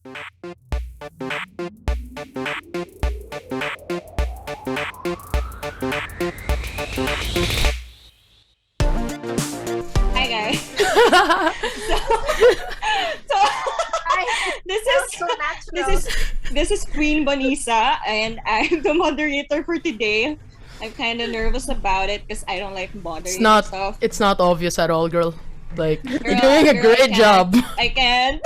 Hi guys. so, so this That was is so this natural. is this is Queen Bonisa, and I'm the moderator for today. I'm kind of nervous about it because I don't like It's moderating not. stuff. It's not obvious at all, girl. Like you're Girl, doing a I great can't. job. I can't.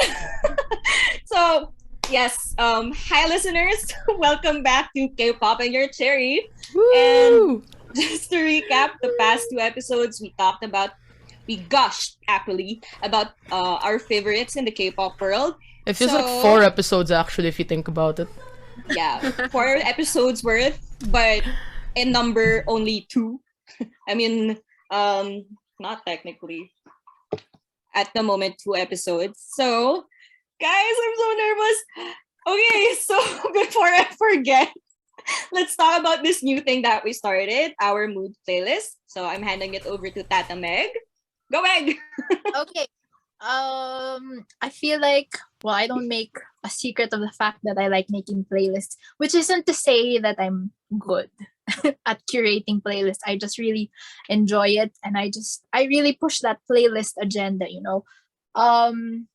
So yes, hi listeners, welcome back to K-Poppin Your Cherry. And Woo! just to recap, the past two episodes we gushed actually about our favorites in the K-pop world. It feels like So 4 episodes actually, if you think about it. yeah, 4 episodes worth, but in number only two. I mean, not technically at the moment 2 episodes. So guys, I'm so nervous. Okay, so before I forget, let's talk about this new thing that we started, our mood playlist. So I'm handing it over to Tata Meg. Go Meg! Okay. I feel like, well, I don't make a secret of the fact that I like making playlists, which isn't to say that I'm good at curating playlists. I just really enjoy it, and I really push that playlist agenda,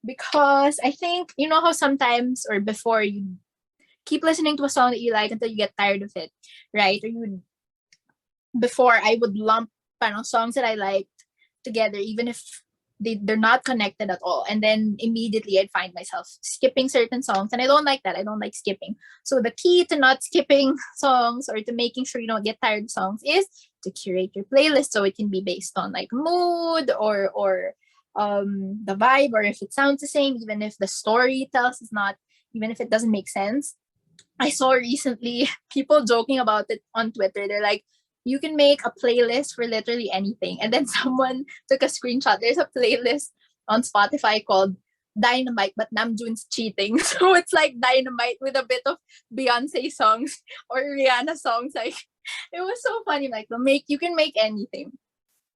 because I think, you know how sometimes or before you keep listening to a song that you like until you get tired of it, right? Or you before I would lump parang songs that I liked together, even if they're not connected at all. And then immediately I'd find myself skipping certain songs. And I don't like that. I don't like skipping. So the key to not skipping songs or to making sure you don't get tired of songs is to curate your playlist so it can be based on like mood or the vibe, or if it sounds the same, even if the story tells is not, even if it doesn't make sense. I saw recently people joking about it on Twitter. They're like, you can make a playlist for literally anything. And then someone took a screenshot. There's a playlist on Spotify called Dynamite, but Namjoon's cheating. So it's like Dynamite with a bit of Beyonce songs or Rihanna songs. Like it was so funny. Like you can make anything.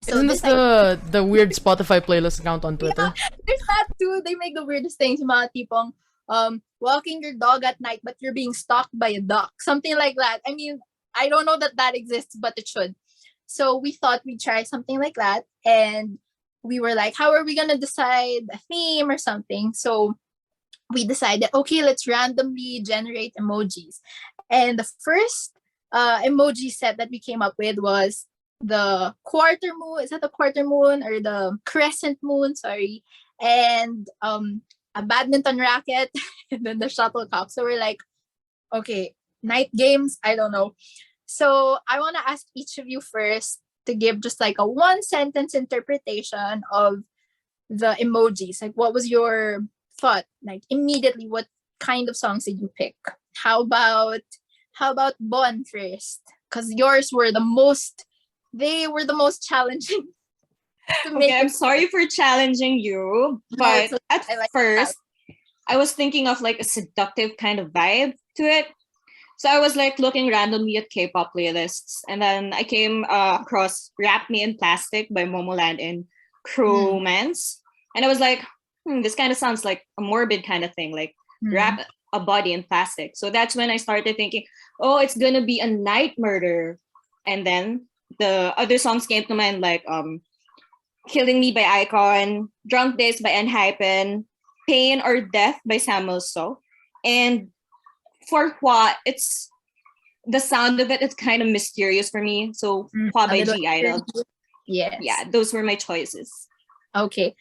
So Isn't this the weird Spotify playlist account on Twitter? yeah, there's that too. They make the weirdest things. Yung mga tipong, walking your dog at night, but you're being stalked by a duck. Something like that. I mean, I don't know that that exists, but it should. So we thought we'd try something like that. And we were like, how are we going to decide a theme or something? So we decided, okay, let's randomly generate emojis. And the first emoji set that we came up with was the quarter moon. Is that the quarter moon or the crescent moon? Sorry. And a badminton racket and then the shuttlecock. So we're like, okay, night games. I don't know. So I want to ask each of you first to give just like a one sentence interpretation of the emojis. Like, what was your thought? Like immediately, what kind of songs did you pick? How about Bon first? Because yours were the most. They were the most challenging to make. Okay, I'm sorry for challenging you, but No, at I like first, I was thinking of like a seductive kind of vibe to it. So I was like looking randomly at K-pop playlists, and then I came across "Wrap Me in Plastic" by Momoland and Cromance, and I was like, this kind of sounds like a morbid kind of thing, like wrap a body in plastic. So that's when I started thinking, oh, it's gonna be a night murder, and then the other songs came to mind, like "Killing Me" by Icon, "Drunk Days" by Enhypen, "Pain or Death" by Samuel So, and for Hua, it's the sound of it is kind of mysterious for me. So Hua by G Idol. Yes. Yeah, those were my choices. Okay.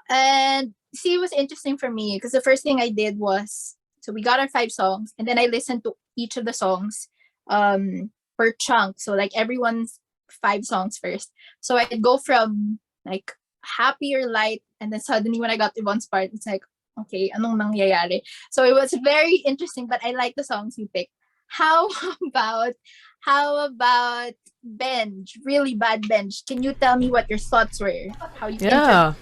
And see, it was interesting for me because the first thing I did was, so we got our 5 songs and then I listened to each of the songs per chunk. So like everyone's 5 songs first. So I'd go from like happy or light, and then suddenly when I got to Yvonne's part, it's like, okay, anong nangyayari? So it was very interesting, but I like the songs you picked. How about Benj, Really Bad Benj? Can you tell me what your thoughts were? How you Yeah.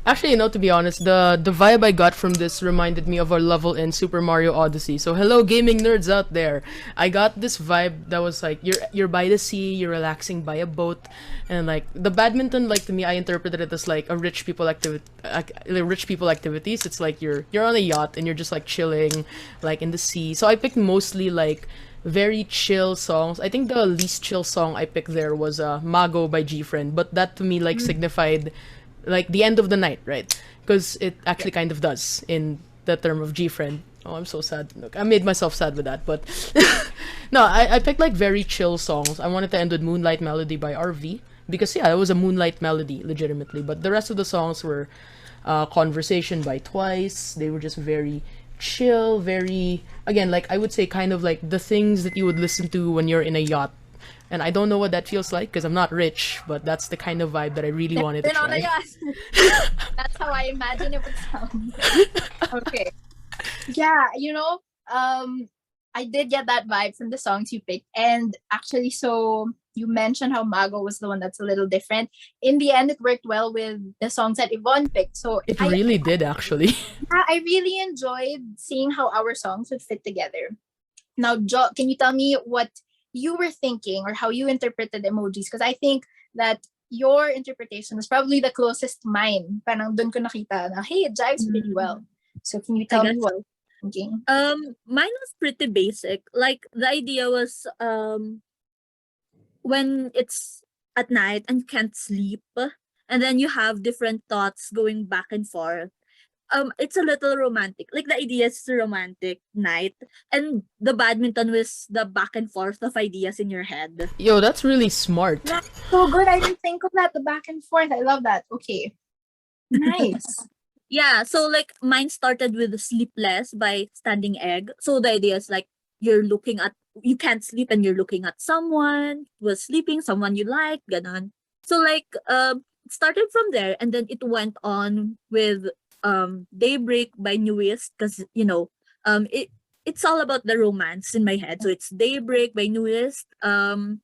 Actually, to be honest, the vibe I got from this reminded me of our level in Super Mario Odyssey. So hello, gaming nerds out there. I got this vibe that was like you're by the sea, you're relaxing by a boat, and like the badminton, like to me, I interpreted it as like a rich people activities. It's like you're on a yacht and you're just like chilling, like in the sea. So I picked mostly like very chill songs. I think the least chill song I picked there was Mago by G Friend, but that to me like signified like the end of the night, right? Because it actually kind of does in the term of G Friend. Oh, I'm so sad. Look, I made myself sad with that, but no, I picked like very chill songs. I wanted to end with Moonlight Melody by RV because yeah, it was a moonlight melody, legitimately. But the rest of the songs were Conversation by Twice. They were just very chill, very again like I would say kind of like the things that you would listen to when you're in a yacht. And I don't know what that feels like because I'm not rich, but that's the kind of vibe that I really wanted to Been on a try. yacht. That's how I imagine it would sound. Okay. Yeah, I did get that vibe from the songs you picked. And actually, so you mentioned how Mago was the one that's a little different. In the end, it worked well with the songs that Yvonne picked. So It really did actually. I really enjoyed seeing how our songs would fit together. Now, Jo, can you tell me what you were thinking or how you interpreted emojis? Because I think that your interpretation is probably the closest to mine. Parang dun ko nakita na, hey, it jives really well. So can you tell me what you're thinking? Mine was pretty basic. Like the idea was when it's at night and you can't sleep, and then you have different thoughts going back and forth. It's a little romantic. Like the idea is a romantic night, and the badminton was the back and forth of ideas in your head. Yo, that's really smart. That's so good. I didn't think of that. The back and forth. I love that. Okay. Nice. Yeah, so like mine started with Sleepless by Standing Egg. So the idea is like you can't sleep and you're looking at someone who was sleeping, someone you like, ganon. So like it started from there and then it went on with Daybreak by Newest because it's all about the romance in my head. So it's Daybreak by Newest, Comes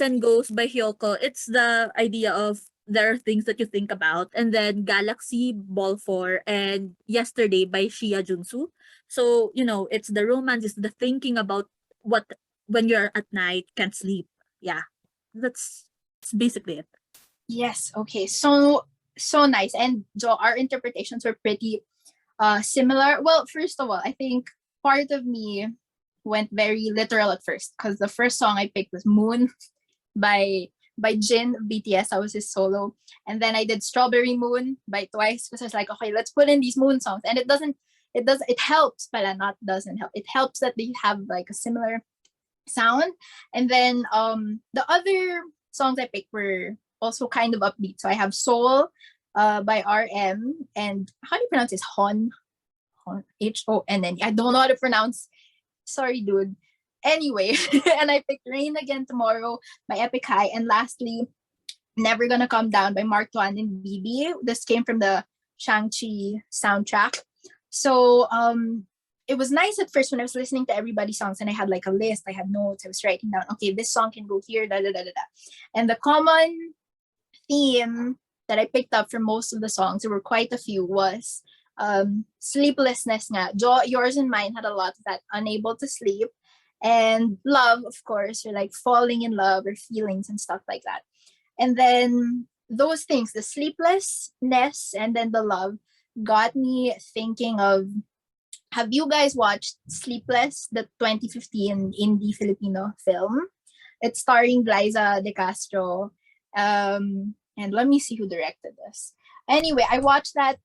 and Goes by Hyoko. It's the idea of there are things that you think about. And then Galaxy, Ball 4, and Yesterday by Shia Junsu. So, it's the romance, it's the thinking about what when you're at night, can't sleep. Yeah. That's basically it. Yes. Okay. So nice. And Jo, our interpretations were pretty similar. Well, first of all, I think part of me went very literal at first because the first song I picked was Moon by Jin of BTS. That was his solo. And then I did Strawberry Moon by Twice because I was like, okay, let's put in these moon songs. And it helps, but not doesn't help. It helps that they have like a similar sound. And then the other songs I picked were also kind of upbeat. So I have Soul by RM, and how do you pronounce this? Hon. I don't know how to pronounce. Sorry, dude. Anyway, and I picked Rain Again Tomorrow by Epic High, and lastly, Never Gonna Come Down by Mark Tuan and BB. This came from the Shang-Chi soundtrack. So it was nice at first when I was listening to everybody's songs and I had like a list, I had notes, I was writing down, okay, this song can go here, da da da da da. And the common theme that I picked up from most of the songs, there were quite a few, was sleeplessness nga. Yours and mine had a lot of that, unable to sleep. And love, of course, you're like falling in love or feelings and stuff like that. And then those things, the sleeplessness and then the love, got me thinking of, have you guys watched Sleepless, the 2015 indie Filipino film? It's starring Liza De Castro. And let me see who directed this. Anyway, I watched that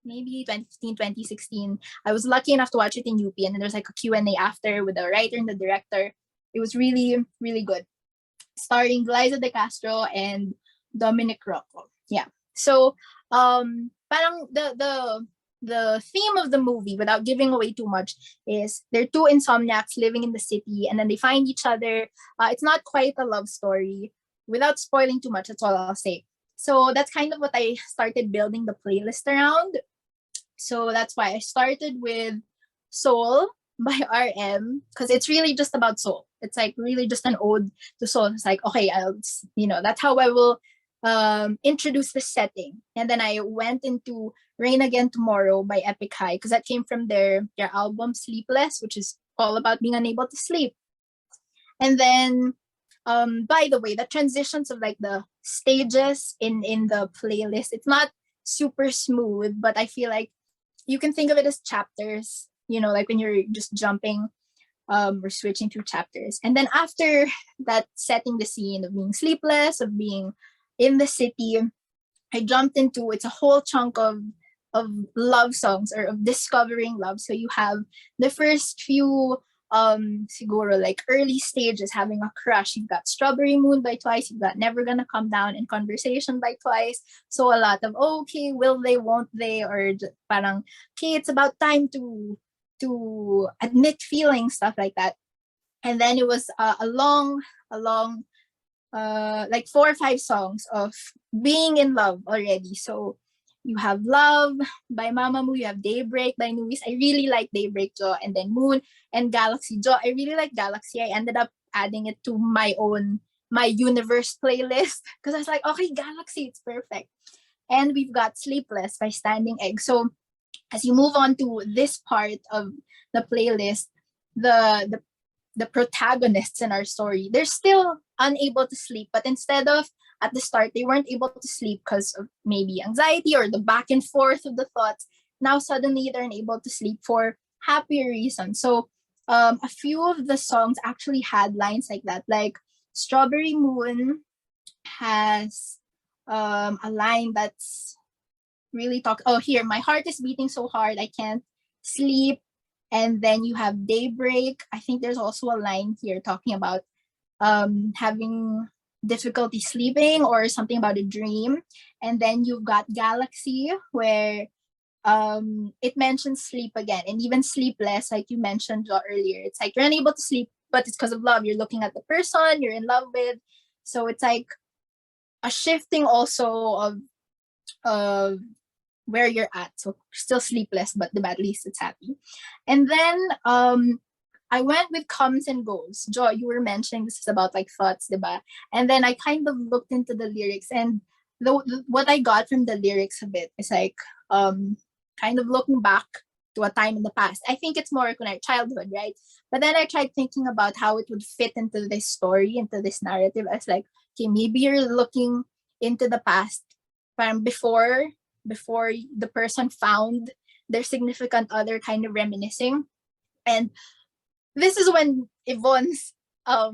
maybe 2015, 2016. I was lucky enough to watch it in UP, and then there's like a Q&A after with the writer and the director. It was really, really good. Starring Liza De Castro and Dominic Rocco. Yeah. So parang the theme of the movie, without giving away too much, is they're two insomniacs living in the city and then they find each other. It's not quite a love story. Without spoiling too much, that's all I'll say. So that's kind of what I started building the playlist around. So that's why I started with Soul by RM, because it's really just about soul. It's like really just an ode to soul. It's like, okay, that's how I will introduced the setting. And then I went into Rain Again Tomorrow by Epic High, because that came from their album Sleepless, which is all about being unable to sleep. And then by the way, the transitions of like the stages in the playlist, it's not super smooth, but I feel like you can think of it as chapters, like when you're just jumping or switching through chapters. And then after that, setting the scene of being sleepless, of being in the city, I jumped into, it's a whole chunk of love songs, or of discovering love. So you have the first few siguro like early stages, having a crush. You've got Strawberry Moon by Twice, you've got Never Gonna Come Down and Conversation by Twice. So a lot of, okay, will they, won't they, or parang, okay, it's about time to admit feelings, stuff like that. And then it was a long like 4 or 5 songs of being in love already. So you have Love by Mamamoo, you have Daybreak by Nuis. I really like Daybreak, Jo. And then Moon and Galaxy. Jo, I really like Galaxy. I ended up adding it to my universe playlist, because I was like, okay, Galaxy, it's perfect. And we've got Sleepless by Standing Egg. So as you move on to this part of the playlist, the protagonists in our story, they're still unable to sleep, but instead of at the start they weren't able to sleep because of maybe anxiety or the back and forth of the thoughts, now suddenly they're unable to sleep for happier reasons. So a few of the songs actually had lines like that, like Strawberry Moon has a line that's really here, my heart is beating so hard I can't sleep. And then you have Daybreak. I think there's also a line here talking about having difficulty sleeping or something about a dream. And then you've got Galaxy, where it mentions sleep again, and even Sleepless, like you mentioned earlier. It's like you're unable to sleep, but it's because of love. You're looking at the person you're in love with. So it's like a shifting also of where you're at. So still sleepless, but at least it's happy. And then I went with Comes and Goes. Jo, you were mentioning this is about like thoughts, diba? And then I kind of looked into the lyrics, and what I got from the lyrics a bit is like kind of looking back to a time in the past. I think it's more connected childhood, right? But then I tried thinking about how it would fit into this story, into this narrative. I was like, okay, maybe you're looking into the past before the person found their significant other, kind of reminiscing. And this is when Yvonne's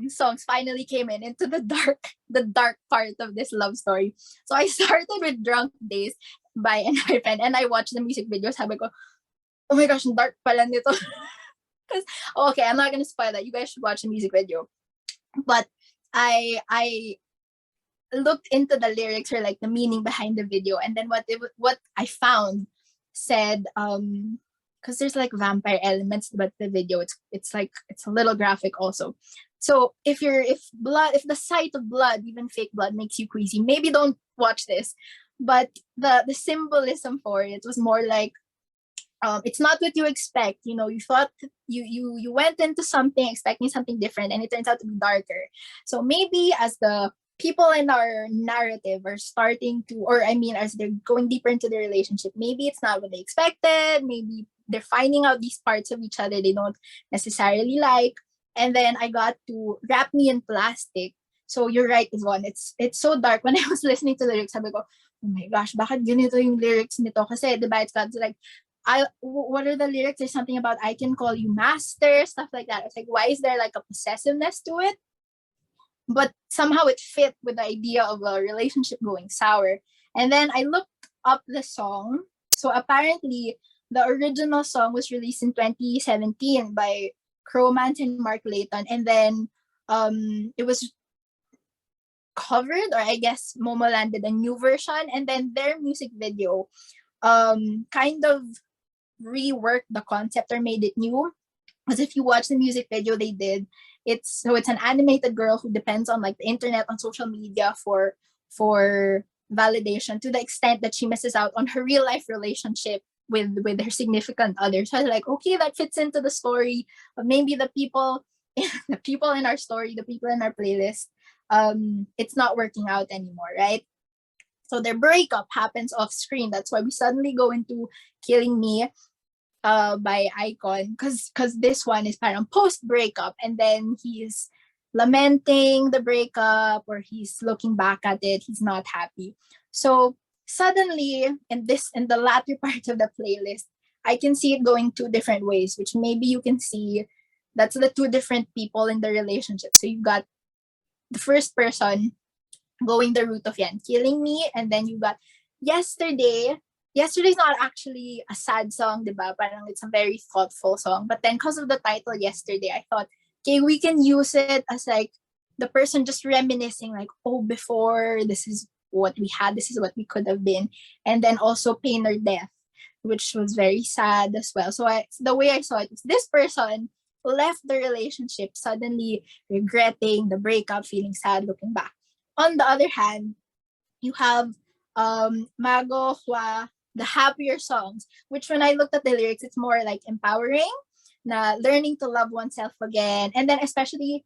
songs finally came into the dark part of this love story. So I started with Drunk Days by Enhypen, and I watched the music videos. Sabi ko, oh my gosh, dark pala nito. Because okay, I'm not gonna spoil that. You guys should watch the music video. But I looked into the lyrics, or like the meaning behind the video, and then what I found said because there's like vampire elements, but the video it's like it's a little graphic also. So if the sight of blood, even fake blood, makes you queasy, maybe don't watch this. But the symbolism for it was more like it's not what you expect. You thought you went into something expecting something different, and it turns out to be darker. So maybe as the people in our narrative are starting to, or I mean, as they're going deeper into their relationship, maybe it's not what they expected. Maybe they're finding out these parts of each other they don't necessarily like. And then I got to Wrap Me in Plastic. So you're right, Yvonne. It's so dark. When I was listening to the lyrics, sabi ko, oh my gosh, bakit ganito yung lyrics nito? Kasi diba, it's got like, what are the lyrics? There's something about I can call you master, stuff like that. It's like, why is there like a possessiveness to it? But somehow it fit with the idea of a relationship going sour. And then I looked up the song. So apparently the original song was released in 2017 by Cromance and Mark Layton. And then it was covered, or I guess Momo landed a new version. And then their music video kind of reworked the concept or made it new. Because if you watch the music video they did, it's an animated girl who depends on like the internet, on social media for validation, to the extent that she misses out on her real life relationship with her significant other. So I was like, okay, that fits into the story. But maybe the people in our story, the people in our playlist, it's not working out anymore, right? So their breakup happens off screen. That's why we suddenly go into Killing Me by Icon, because this one is parang post breakup, and then he's lamenting the breakup, or he's looking back at it, he's not happy. So suddenly in the latter part of the playlist, I can see it going two different ways, which maybe you can see that's the two different people in the relationship. So you've got the first person going the route of Killing Me, and then you got Yesterday. Yesterday's not actually a sad song, diba? Parang it's a very thoughtful song. But then because of the title Yesterday, I thought, okay, we can use it as like the person just reminiscing, like, oh, before, this is what we had, this is what we could have been. And then also Pain or Death, which was very sad as well. So the way I saw it was this person left the relationship suddenly regretting the breakup, feeling sad, looking back. On the other hand, you have Mago Hua, the happier songs, which when I looked at the lyrics, it's more like empowering, na learning to love oneself again. And then especially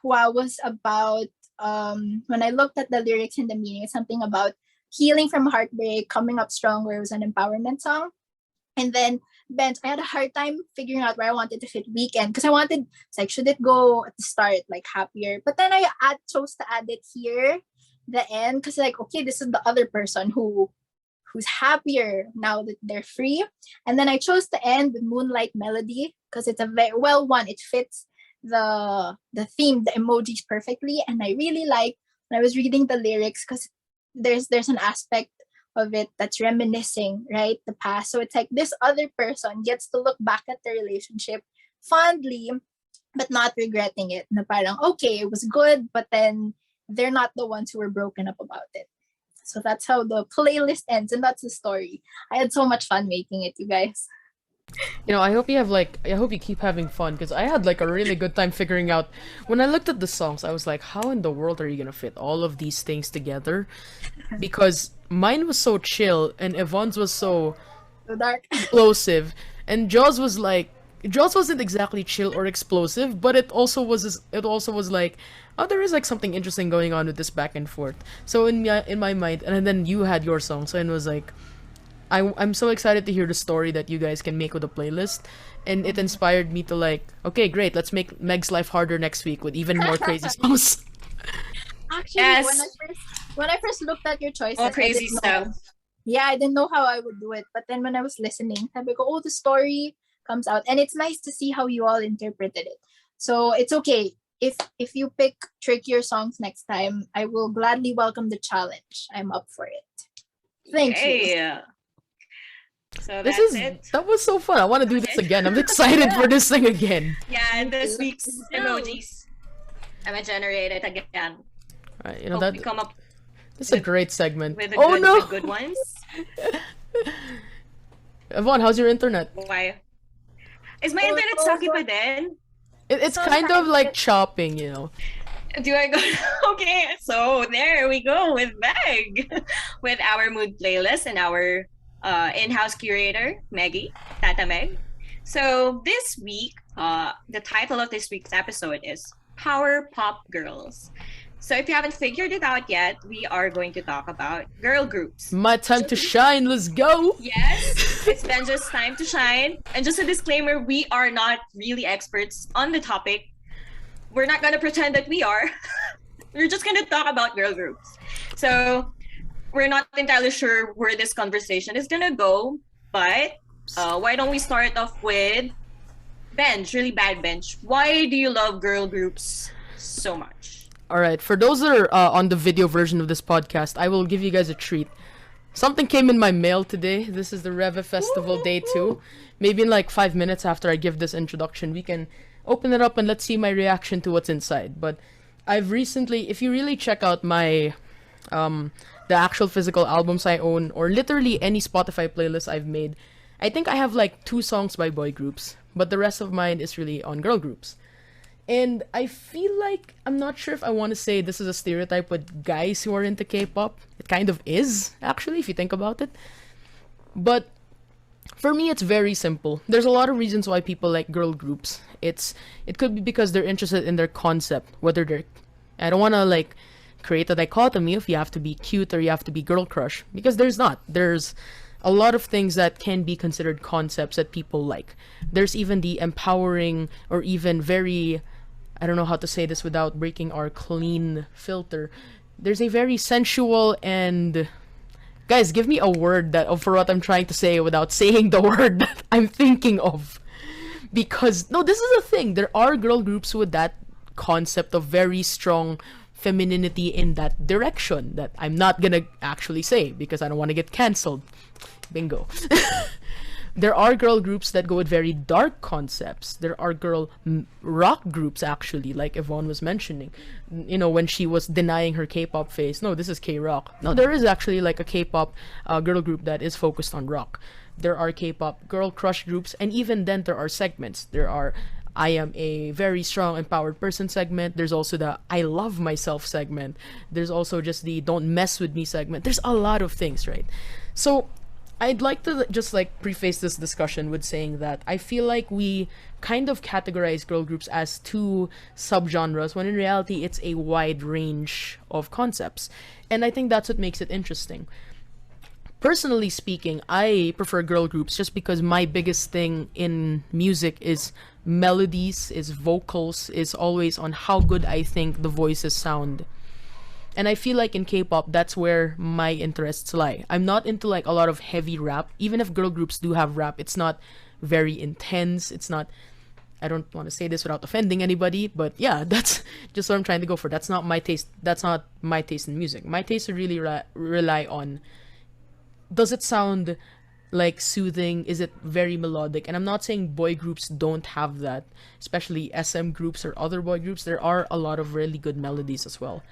Hua was about, when I looked at the lyrics and the meaning, it's something about healing from heartbreak, coming up stronger. It was an empowerment song. And then Benj, I had a hard time figuring out where I wanted to fit Weekend, because I wanted, it's like, should it go at the start, like happier? But then I chose to add it here, the end, because like, okay, this is the other person who's happier now that they're free. And then I chose to end with Moonlight Melody, because it's a very well one, it fits the theme, the emojis perfectly. And I really like when I was reading the lyrics, because there's an aspect of it that's reminiscing, right, the past. So it's like this other person gets to look back at the relationship fondly, but not regretting it. Na parang, okay, it was good, but then they're not the ones who were broken up about it. So that's how the playlist ends, and that's the story. I had so much fun making it, you guys. You know, I hope you keep having fun, because I had like a really good time figuring out. When I looked at the songs, I was like, how in the world are you gonna fit all of these things together? Because mine was so chill and Yvonne's was so dark, explosive, and Jaws wasn't exactly chill or explosive, but it also was like, oh, there is like something interesting going on with this back and forth. So in my mind, and then you had your song, so it was like, I'm so excited to hear the story that you guys can make with a playlist, and it inspired me to like, okay, great, let's make Meg's life harder next week with even more crazy songs. Actually, yes. when I first looked at your choices, all crazy stuff. Yeah, I didn't know how I would do it. But then when I was listening, I go, oh, the story comes out. And it's nice to see how you all interpreted it. So it's okay. If you pick trickier songs next time, I will gladly welcome the challenge. I'm up for it. Thank you. So that was so fun. I want to do this again. I'm excited for this thing again. Yeah, and this week's emojis, I'm gonna generate it again. Right, you know, Hope we come up this is a great segment. with good ones. Yvonne, how's your internet? Why? Is my internet sucky pa din? It's kind of like chopping, you know. Do I go? Okay, so there we go with Meg, with our mood playlist and our in-house curator, Meggie, Tata Meg. So this week, the title of this week's episode is PowerPop Girls. So if you haven't figured it out yet, we are going to talk about girl groups. My time to shine, let's go! Yes, it's Benja's time to shine. And just a disclaimer, we are not really experts on the topic. We're not going to pretend that we are. We're just going to talk about girl groups. So we're not entirely sure where this conversation is going to go, but why don't we start off with Benj, Really Bad Benj. Why do you love girl groups so much? Alright, for those that are on the video version of this podcast, I will give you guys a treat. Something came in my mail today. This is the Reve Festival Day 2. Maybe in like 5 minutes after I give this introduction, we can open it up and let's see my reaction to what's inside. But I've recently, if you really check out my, the actual physical albums I own, or literally any Spotify playlist I've made, I think I have like 2 songs by boy groups, but the rest of mine is really on girl groups. And I feel like, I'm not sure if I want to say this is a stereotype with guys who are into K-pop. It kind of is, actually, if you think about it. But for me, it's very simple. There's a lot of reasons why people like girl groups. It could be because they're interested in their concept, whether they're... I don't want to, like, create a dichotomy if you have to be cute or you have to be girl crush, because there's not. There's a lot of things that can be considered concepts that people like. There's even the empowering or even very, I don't know how to say this without breaking our clean filter. There's a very sensual and, guys, give me a word that for what I'm trying to say without saying the word that I'm thinking of. Because no, this is a thing. There are girl groups with that concept of very strong femininity in that direction that I'm not gonna actually say because I don't want to get cancelled. Bingo. There are girl groups that go with very dark concepts. There are girl rock groups, actually, like Yvonne was mentioning. You know, when she was denying her K-pop phase. No, this is K-rock. No, there is actually like a K-pop girl group that is focused on rock. There are K-pop girl crush groups, and even then there are segments. There are I am a very strong, empowered person segment. There's also the I love myself segment. There's also just the don't mess with me segment. There's a lot of things, right? So I'd like to just like preface this discussion with saying that I feel like we kind of categorize girl groups as two subgenres when in reality it's a wide range of concepts. And I think that's what makes it interesting. Personally speaking, I prefer girl groups just because my biggest thing in music is melodies, is vocals, is always on how good I think the voices sound. And I feel like in K-pop, that's where my interests lie. I'm not into like a lot of heavy rap. Even if girl groups do have rap, it's not very intense. It's not, I don't want to say this without offending anybody, but yeah, that's just what I'm trying to go for. That's not my taste. That's not my taste in music. My taste would really rely on, does it sound like soothing? Is it very melodic? And I'm not saying boy groups don't have that, especially SM groups or other boy groups. There are a lot of really good melodies as well.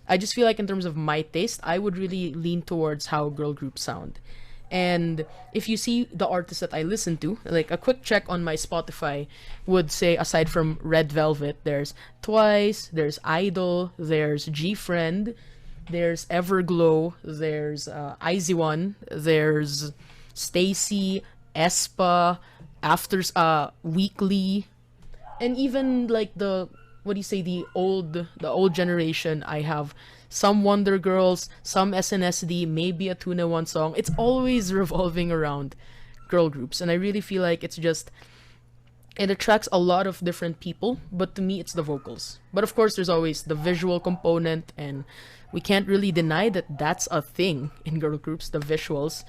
I just feel like in terms of my taste, I would really lean towards how girl groups sound. And if you see the artists that I listen to, like a quick check on my Spotify would say, aside from Red Velvet, there's Twice, there's Idol, there's G-Friend, there's Everglow, there's IZ*ONE, there's Stacy, aespa, After Weekly, and even like the the old generation. I have some Wonder Girls, some SNSD, maybe a Tuna One song. It's always revolving around girl groups, and I really feel like it attracts a lot of different people, but to me it's the vocals. But of course there's always the visual component, and we can't really deny that that's a thing in girl groups, the visuals.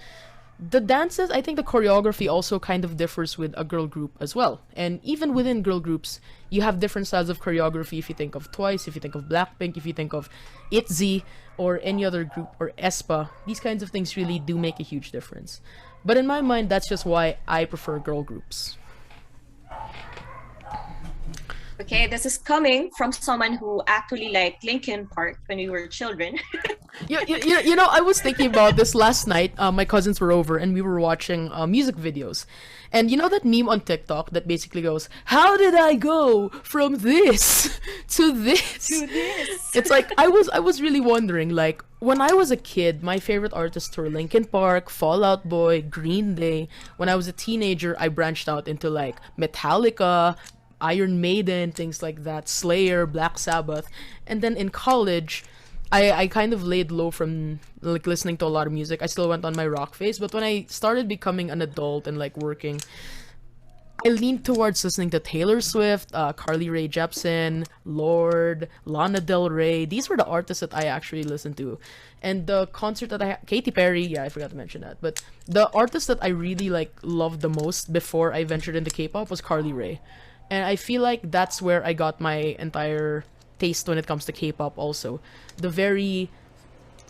The dances, I think the choreography also kind of differs with a girl group as well. And even within girl groups, you have different styles of choreography. If you think of Twice, if you think of Blackpink, if you think of ITZY, or any other group, or aespa, these kinds of things really do make a huge difference. But in my mind, that's just why I prefer girl groups. Okay, this is coming from someone who actually liked Linkin Park when we were children. You know, I was thinking about this last night. My cousins were over and we were watching music videos. And you know that meme on TikTok that basically goes, how did I go from this to this? To this. It's like, I was really wondering, like, when I was a kid, my favorite artists were Linkin Park, Fall Out Boy, Green Day. When I was a teenager, I branched out into like Metallica, Iron Maiden, things like that, Slayer, Black Sabbath. And then in college, I kind of laid low from like listening to a lot of music. I still went on my rock phase, but when I started becoming an adult and like working, I leaned towards listening to Taylor Swift, Carly Rae Jepsen, Lorde, Lana Del Rey. These were the artists that I actually listened to. And the concert that Katy Perry, yeah, I forgot to mention that. But the artist that I really like loved the most before I ventured into K-pop was Carly Rae. And I feel like that's where I got my entire taste when it comes to K-pop also. The very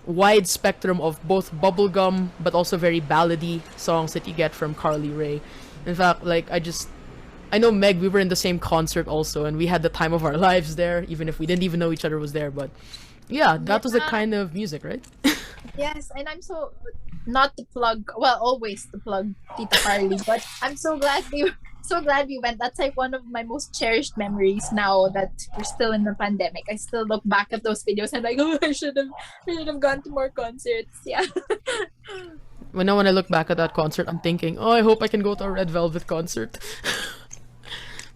wide spectrum of both bubblegum but also very ballady songs that you get from Carly Rae. In fact, like I know Meg, we were in the same concert also and we had the time of our lives there, even if we didn't even know each other was there. But yeah, that was the kind of music, right? Yes, and I'm so, not to plug, well, always to plug Tita Carly, but I'm so glad we went. That's like one of my most cherished memories now that we're still in the pandemic. I still look back at those videos and like, oh, I should have gone to more concerts. Yeah. When I look back at that concert, I'm thinking, oh, I hope I can go to a Red Velvet concert.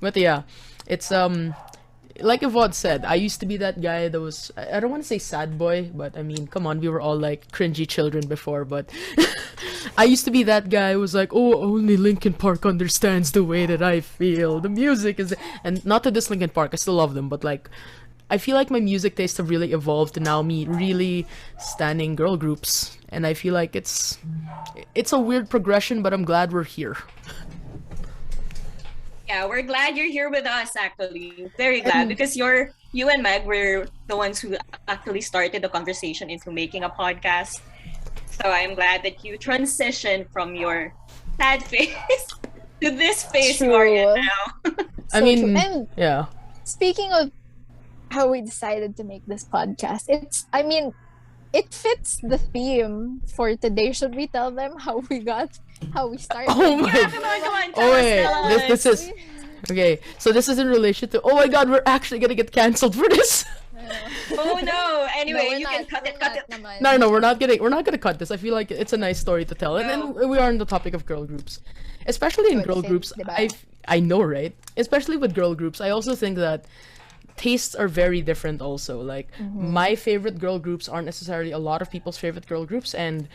But yeah, it's like Yvonne said, I used to be that guy that was, I don't want to say sad boy, but I mean, come on, we were all like cringy children before, but I used to be that guy who was like, oh, only Linkin Park understands the way that I feel. The music is, and not to diss Linkin Park, I still love them, but like, I feel like my music tastes have really evolved to now me really standing girl groups, and I feel like it's a weird progression, but I'm glad we're here. Yeah, we're glad you're here with us, actually. Very glad, because you and Meg were the ones who actually started the conversation into making a podcast. So I'm glad that you transitioned from your sad phase to this phase you are in now. I mean, true. And yeah. speaking of how we decided to make this podcast, it fits the theme for today. Should we tell them how we started? Oh my Yeah, come on. Oh wait, tell us. this is okay. So this is in relation to. Oh my God, we're actually gonna get canceled for this. Oh no. Anyway, No, you can cut it. naman. No, we're not gonna cut this. I feel like it's a nice story to tell, and then we are on the topic of girl groups, especially in So it girl fits, groups. diba? I know, right? Especially with girl groups, I also think that tastes are very different. Also, like my favorite girl groups aren't necessarily a lot of people's favorite girl groups, and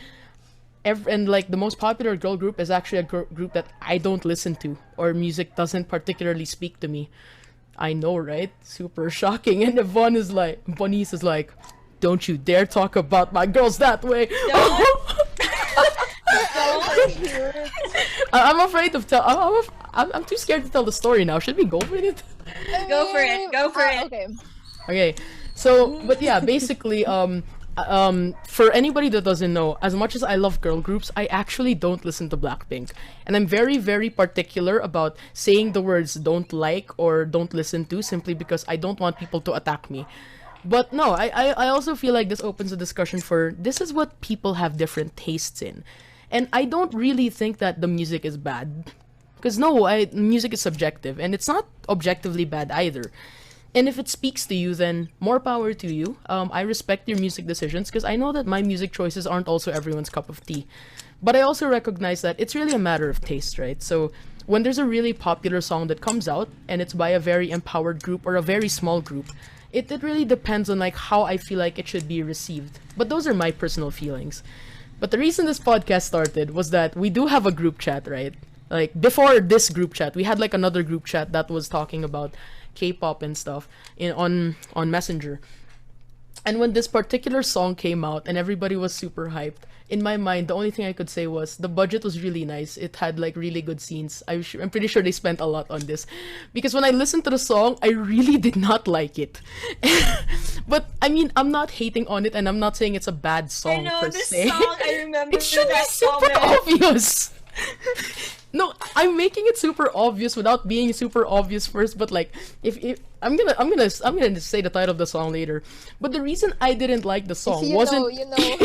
like the most popular girl group is actually a group that I don't listen to, or music doesn't particularly speak to me. I know, right? Super shocking. And Bonnice is like, don't you dare talk about my girls that way. I'm afraid of I'm too scared to tell the story now. Should we go for it? Go for it. Okay. Okay, so but yeah, basically, for anybody that doesn't know, as much as I love girl groups, I actually don't listen to Blackpink, and I'm very, very particular about saying the words "don't like" or "don't listen to" simply because I don't want people to attack me. But no, I also feel like this opens a discussion for this is what people have different tastes in, and I don't really think that the music is bad, because no, music is subjective and it's not objectively bad either. And if it speaks to you, then more power to you. I respect your music decisions because I know that my music choices aren't also everyone's cup of tea. But I also recognize that it's really a matter of taste, right? So when there's a really popular song that comes out and it's by a very empowered group or a very small group, it really depends on like how I feel like it should be received. But those are my personal feelings. But the reason this podcast started was that we do have a group chat, right? Like before this group chat, we had like another group chat that was talking about K-pop and stuff on Messenger. And when this particular song came out and everybody was super hyped, in my mind the only thing I could say was the budget was really nice. It had like really good scenes. I'm pretty sure they spent a lot on this, because when I listened to the song, I really did not like it. But I mean, I'm not hating on it and I'm not saying it's a bad song I know per this se. song. I remember It should be that super comment. obvious. No, I'm making it super obvious without being super obvious first. But like, if I'm gonna say the title of the song later. But the reason I didn't like the song wasn't. You know.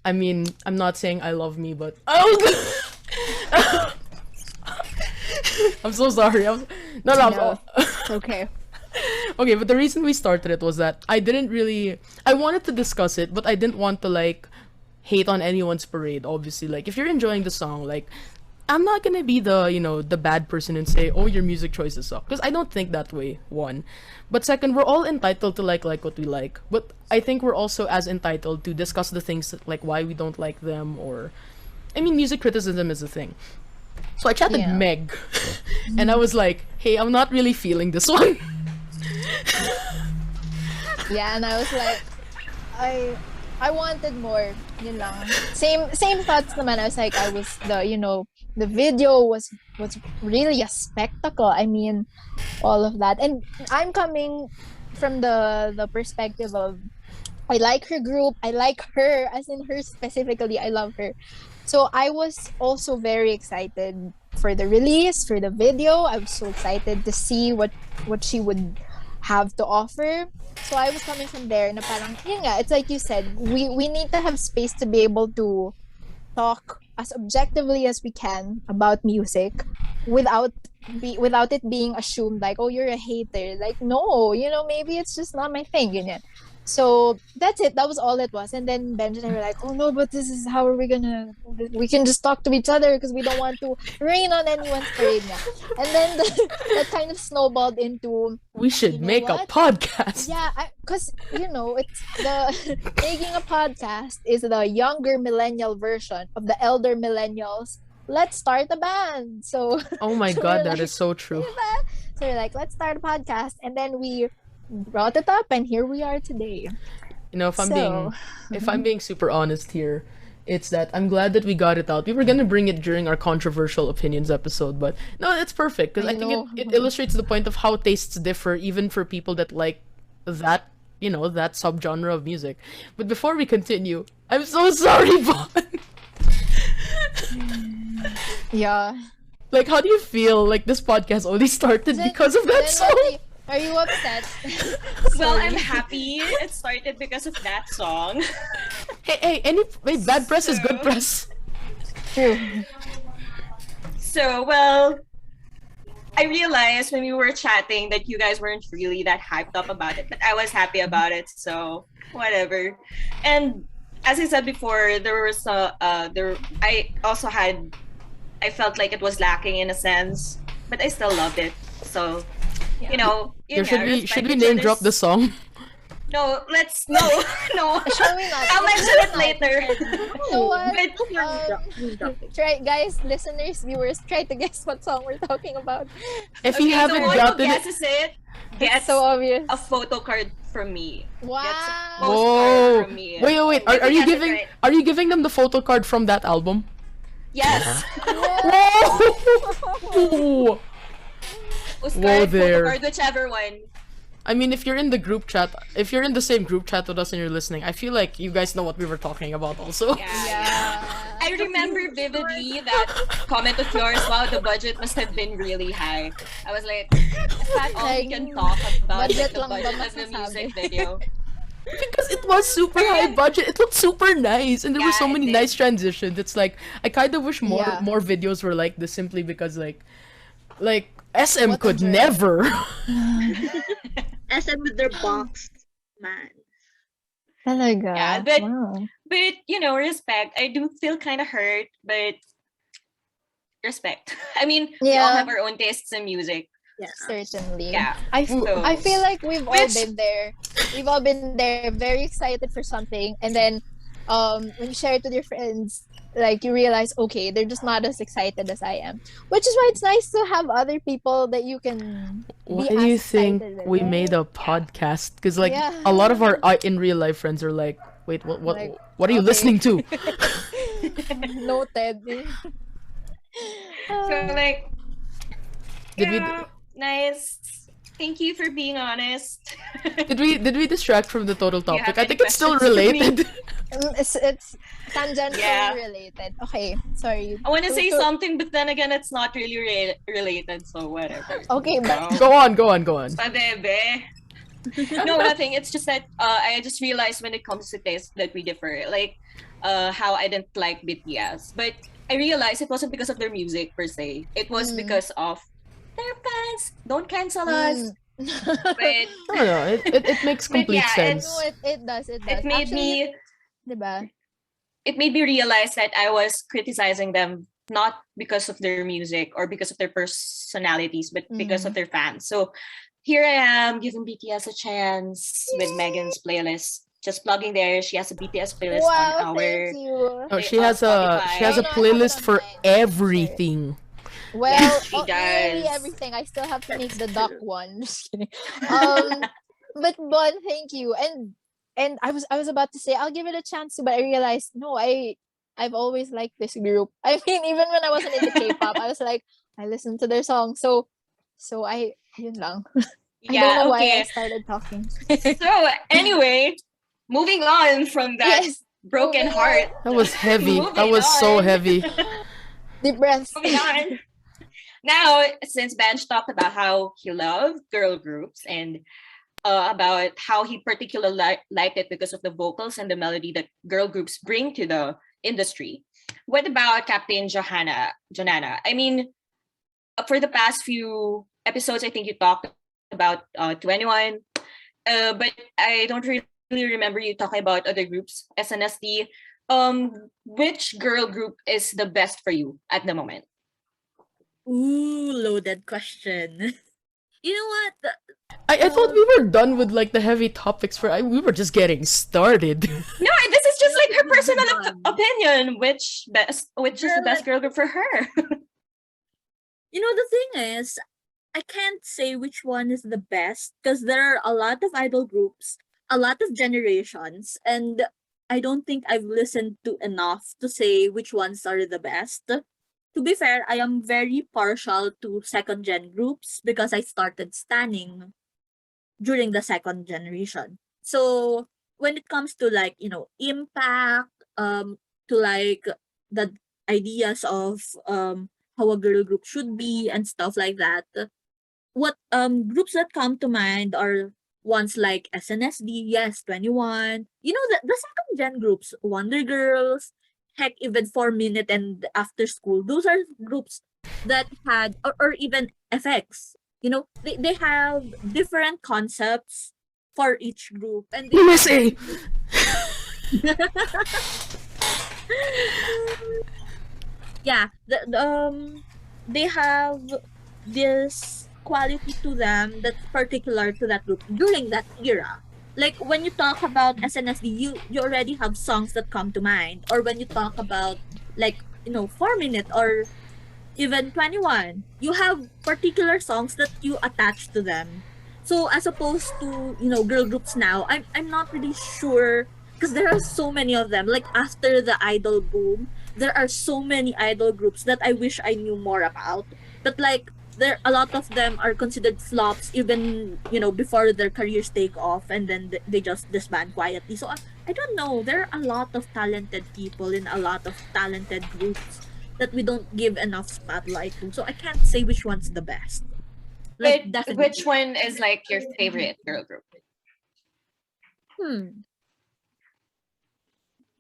I mean, I'm not saying I love me, but oh, I'm so sorry. No. Okay. Okay, but the reason we started it was that I wanted to discuss it, but I didn't want to like hate on anyone's parade. Obviously, like if you're enjoying the song, like I'm not gonna be the bad person and say, oh, your music choices suck, because I don't think that way, one. But second, we're all entitled to like what we like, but I think we're also as entitled to discuss the things that, like why we don't like them, or I mean, music criticism is a thing. So I chatted Meg and I was like, hey, I'm not really feeling this one. Yeah, and I was like, I wanted more, yun lang. Same thoughts naman. I was like, the video was really a spectacle. I mean, all of that. And I'm coming from the perspective of, I like her group, I like her, as in her specifically, I love her. So I was also very excited for the release, for the video. I was so excited to see what she would have to offer. So I was coming from there na parang, yun nga, it's like you said, we need to have space to be able to talk as objectively as we can about music without it being assumed like, oh, you're a hater. Like, no, maybe it's just not my thing, ganyan. So that's it. That was all it was. And then Benj and I were like, oh no, but this is how are we gonna? We can just talk to each other because we don't want to rain on anyone's parade. Yeah. And then that kind of snowballed into, We should you know make a what? podcast. Yeah, because it's the making a podcast is the younger millennial version of the elder millennials. Let's start a band. So, Oh my so god, we're that like, is so true. "Diba?" So we're like, let's start a podcast, and then we brought it up, and here we are today. You know, if I'm So, being super honest here, it's that I'm glad that we got it out. We were gonna bring it during our controversial opinions episode, but no, it's perfect because I I think know. it illustrates the point of how tastes differ, even for people that like that that subgenre of music. But before we continue, I'm so sorry, Vaughn. yeah. Like, how do you feel like this podcast only started Then- because of that then song? what are you upset? Well, Sorry. I'm happy it started because of that song. Hey, bad press is good So- press. True. So, well, I realized when we were chatting that you guys weren't really that hyped up about it, but I was happy about it, so whatever. And as I said before, there was I felt like it was lacking in a sense, but I still loved it. So, Yeah. Should we respect each name drop the other's- song? No, no. Shall we not? I'll mention it later. You know what? But Try, guys, listeners, viewers, try to guess what song we're talking about. If you okay, haven't the one who gotten it, guesses it It's gets so obvious. a photo card from me. Wow. Postcard whoa! from me. Wait! If Are you you guess it giving right. are you giving them the photo card from that album? Yes. Whoa! Postcard, there. photo card, whichever one. I mean, if you're in the same group chat with us and you're listening, I feel like you guys know what we were talking about also. Yeah. I remember vividly that comment of yours, wow, the budget must have been really high. I was like, is that all we Like, can talk about? budget The lang ba budget of the masasabi? music video. Because it was super high budget. It looked super nice, and there were so Yeah, it many did. nice transitions. It's like I kind of wish more Yeah. more videos were like this, simply because like SM What a could journey. never. SM with their box, man. Talaga. Yeah, but- wow. But, respect. I do feel kind of hurt, but respect. I mean, we all Yeah. have our own tastes in music. Yeah. Certainly. Yeah. Ooh. I feel like we've all Which- been there. We've all been there, very excited for something, and then when you share it with your friends, like you realize, okay, they're just not as excited as I am. Which is why it's nice to have other people that you can Why be do you as think excited with, we right? made a podcast? Because like Yeah. a lot of our in real life friends are like, wait, what Like, what are you okay. listening to? Noted. So, like, Did we- yeah, nice. Thank you for being honest. Did we distract from the total Do you topic? have I think any it's still questions for me? related. It's tangentially Yeah. related. Okay, sorry. I want to say So- something, but then again, it's not really related, so whatever. Okay, but Go on. Padebe. No, nothing. It's just that I just realized when it comes to taste that we differ. Like how I didn't like BTS, but I realized it wasn't because of their music per se. It was because of their fans. Don't cancel us. But No, it makes But complete yeah, sense. No, it does. It does. it made Actually, me diba? it made me realize that I was criticizing them not because of their music or because of their personalities, but because of their fans. So here I am giving BTS a chance with Megan's playlist. Just plugging there. She has a BTS playlist Wow, on our thank you. Oh, They she has a Spotify. she has a Oh, no, I have it playlist on for mine. everything. Well, She nearly does. everything. I still have to make the That's duck true. one. Just kidding. But Bon, thank you. And I was about to say I'll give it a chance too, but I realized no, I've always liked this group. I mean, even when I wasn't into K-pop, I was like, I listened to their songs. So yun lang. I don't know why I started talking. So anyway, moving on from that Yes, broken moving heart. That was heavy. That Moving was so on. heavy. deep breaths. Moving on. Now, since Benj talked about how he loved girl groups and about how he particularly liked it because of the vocals and the melody that girl groups bring to the industry, what about Captain Johanna? I mean, for the past few episodes, I think you talked about 21, but I don't really remember you talking about other groups, SNSD. Which girl group is the best for you at the moment? Ooh, loaded question. You know what? I thought we were done with like the heavy topics we were just getting started. No, this is just like her personal Done. opinion. Which is the Girl, best girl group for her? You know, the thing is, I can't say which one is the best because there are a lot of idol groups, a lot of generations, and I don't think I've listened to enough to say which ones are the best. To be fair, I am very partial to second gen groups because I started standing during the second generation. So when it comes to like, impact, to like the ideas of how a girl group should be and stuff like that, what groups that come to mind are ones like SNSD, yes, 21. You know the second gen groups, Wonder Girls, heck, even 4 Minute and After School. Those are groups that had, or even FX. They have different concepts for each group, and they have USA. yeah, they have this quality to them that's particular to that group during that era. Like when you talk about SNSD, you already have songs that come to mind, or when you talk about like 4 Minute or even 21, you have particular songs that you attach to them. So as opposed to girl groups now, I'm not really sure because there are so many of them. Like after the idol boom, there are so many idol groups that I wish I knew more about. But like there, a lot of them are considered flops even before their careers take off, and then they just disband quietly. So I don't know. There are a lot of talented people in a lot of talented groups that we don't give enough spotlight to. So I can't say which one's the best. Like Which definitely. one is like your favorite girl group? Hmm.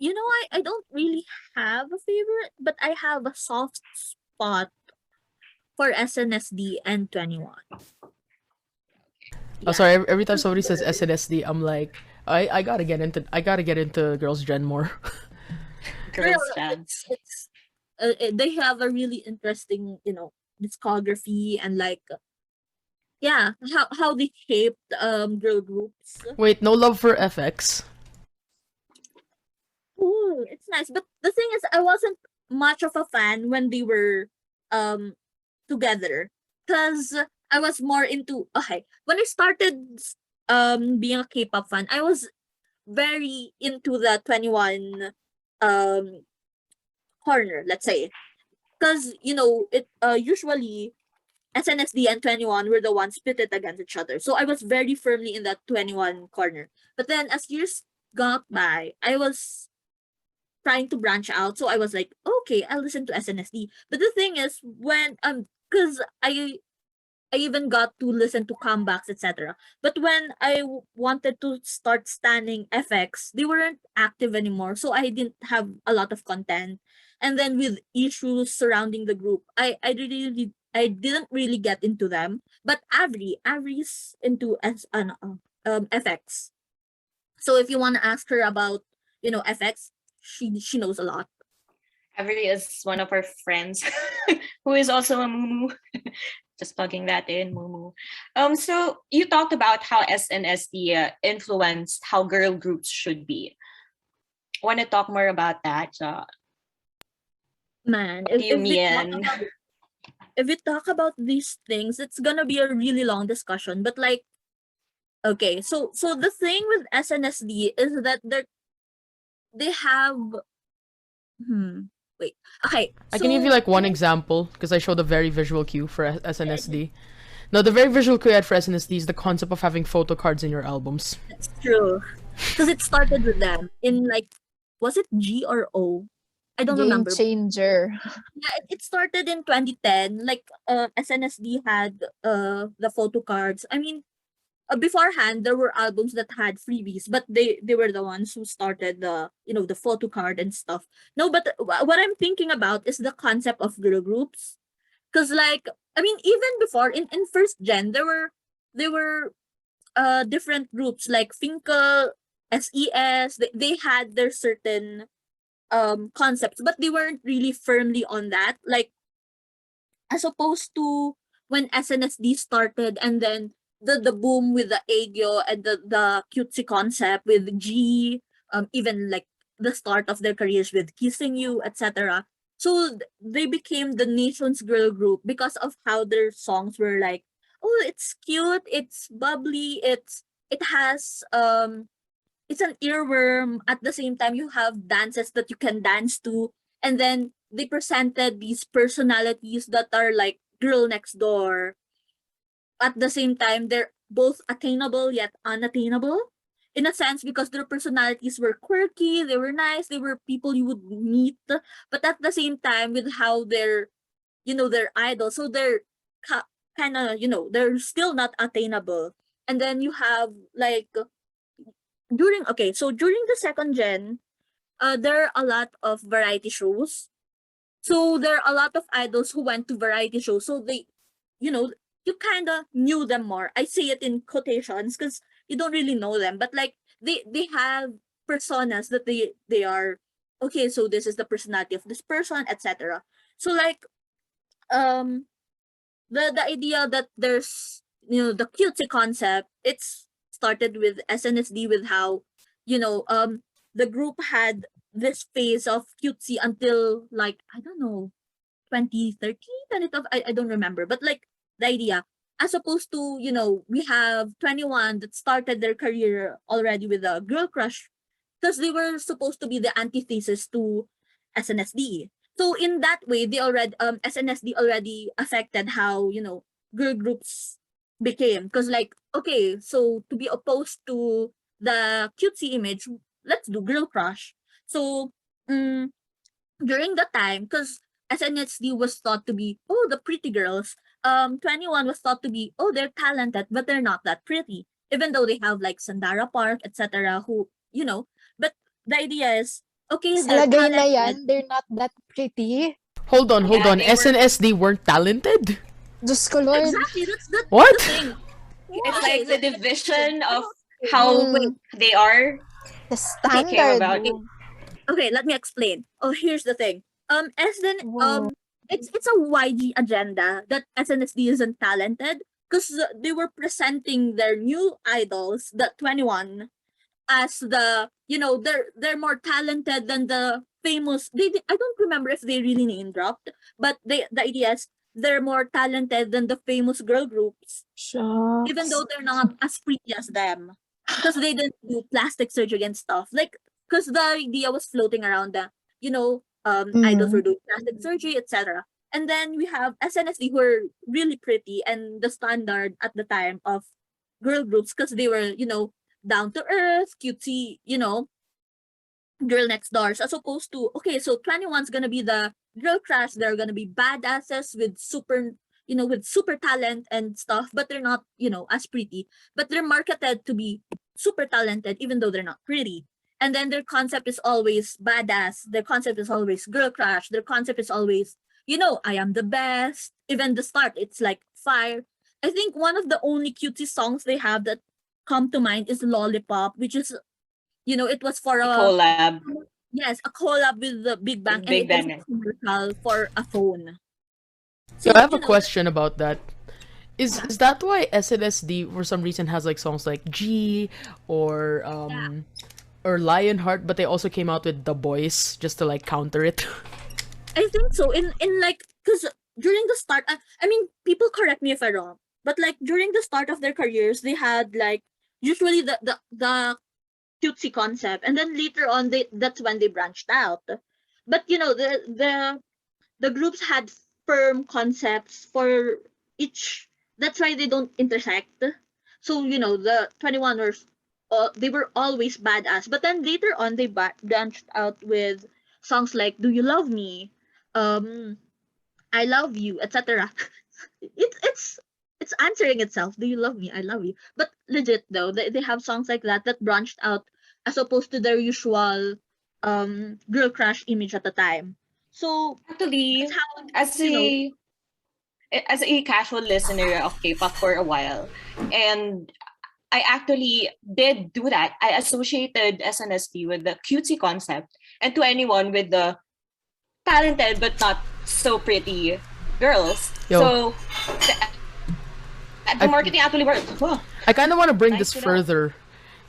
I don't really have a favorite, but I have a soft spot for SNSD and 21. Oh, Yeah. sorry. Every time somebody says SNSD, I'm like, I gotta get into Girls Gen more. Well, Girls Jams. they have a really interesting, discography and like yeah, how they shaped girl groups. Wait, no love for FX. Ooh, it's nice. But the thing is, I wasn't much of a fan when they were um together, because I was more into okay. When I started being a K-pop fan, I was very into the 21 um corner, let's say, because it usually SNSD and 21 were the ones pitted against each other. So I was very firmly in that 21 corner. But then as years got by, I was trying to branch out. So I was like, okay, I'll listen to SNSD. But the thing is, when because I even got to listen to comebacks, etc. But when I wanted to start standing FX, they weren't active anymore, so I didn't have a lot of content. And then with issues surrounding the group, I didn't really get into them. But Avery's into FX. So if you want to ask her about FX, she knows a lot. Avery is one of our friends who is also a mumu. Just plugging that in, mumu. So you talked about how SNSD influenced how girl groups should be. Want to talk more about that? Man, What do you mean? if we talk about these things, it's gonna be a really long discussion. But like, okay, so the thing with SNSD is that they have wait. Okay, I can give you so like one example because I showed a very visual cue for SNSD. Now, the very visual cue I had for SNSD is the concept of having photo cards in your albums. that's true. Because it started with them in like, was it G or O? I don't Game remember. changer. Yeah, it started in 2010. Like SNSD had the photo cards. I mean, beforehand there were albums that had freebies, but they were the ones who started the photo card and stuff. No, but what I'm thinking about is the concept of girl groups, because like I mean even before in first gen there were different groups like Finkel. SES. They had their certain concepts, but they weren't really firmly on that. Like, as opposed to when SNSD started, and then the boom with the Aegyo and the cutesy concept with G, even like the start of their careers with Kissing You, etc. So they became the nation's girl group because of how their songs were like, oh, it's cute, it's bubbly, it has it's an earworm. At the same time, you have dances that you can dance to. And then they presented these personalities that are like girl next door. At the same time, they're both attainable yet unattainable. In a sense, because their personalities were quirky, they were nice, they were people you would meet. But at the same time, with how they're, they're idols. So they're kind of, they're still not attainable. And then you have like during the second gen, there are a lot of variety shows. So there are a lot of idols who went to variety shows. So they, you know, you kind of knew them more. I say it in quotations because you don't really know them, but like they have personas that they are okay. So this is the personality of this person, etc. So like um the idea that there's the cutesy concept, it's started with SNSD, with how the group had this phase of cutesy until like I don't know 2013 I don't remember, but like the idea, as opposed to we have 21 that started their career already with a girl crush because they were supposed to be the antithesis to SNSD. So in that way, they already SNSD already affected how girl groups became, because like okay, so to be opposed to the cutesy image, let's do girl crush. So mm during the time, because SNSD was thought to be the pretty girls, 21 was thought to be they're talented but they're not that pretty, even though they have like Sandara Park, etc., who but the idea is okay, Sa they're lagay na talented. yan, they're not that pretty. Hold on, hold Yeah, on. they were. SNSD weren't talented? Diyos ko, Lord. Exactly, that's What? the thing. It's Okay, like the division of Mm, how they are the came standard. about. okay, let me explain. Here's the thing. Wow. It's a YG agenda that SNSD isn't talented because they were presenting their new idols, the 21, as the they're more talented than the famous. I don't remember if they really name dropped, but the idea is they're more talented than the famous girl groups, even Shucks. though they're not as pretty as them, because they didn't do plastic surgery and stuff. Like, because the idea was floating around that idols were Mm. doing plastic surgery, etc. And then we have SNSD, who are really pretty and the standard at the time of girl groups, because they were down to earth, cutesy, girl next doors, as opposed to okay, so 21's gonna be the girl crush. They're gonna be badasses with super talent and stuff, but they're not as pretty, but they're marketed to be super talented even though they're not pretty. And then their concept is always badass, their concept is always girl crush, their concept is always I am the best. Even the start, it's like fire. I think one of the only cutesy songs they have that come to mind is Lollipop, which is it was for A a collab yes, a collab with the Big Bang, with and Big it was a Bang. commercial for a phone. Yo, So I have a question about that. Is that why SNSD for some reason has like songs like G or Lionheart, but they also came out with The Boys just to like counter it? I think so. In like, because during the start, I mean, people correct me if I'm wrong, but like during the start of their careers, they had like usually the cutesy concept, and then later on, that's when they branched out. But the groups had firm concepts for each. That's why they don't intersect. So the 21 were they were always badass, but then later on they branched out with songs like "Do You Love Me," um, "I Love You," etc. It's answering itself. "Do you love me? I love you." But legit though, they have songs like that branched out as opposed to their usual girl crush image at the time. So that's Actually, how as a casual listener of K-pop for a while, and I actually did do that. I associated SNSD with the cutesy concept, and to anyone with the talented but not so pretty girls. Yo. So the marketing actually worked. Whoa. I kind of want to bring Nice this to know. further.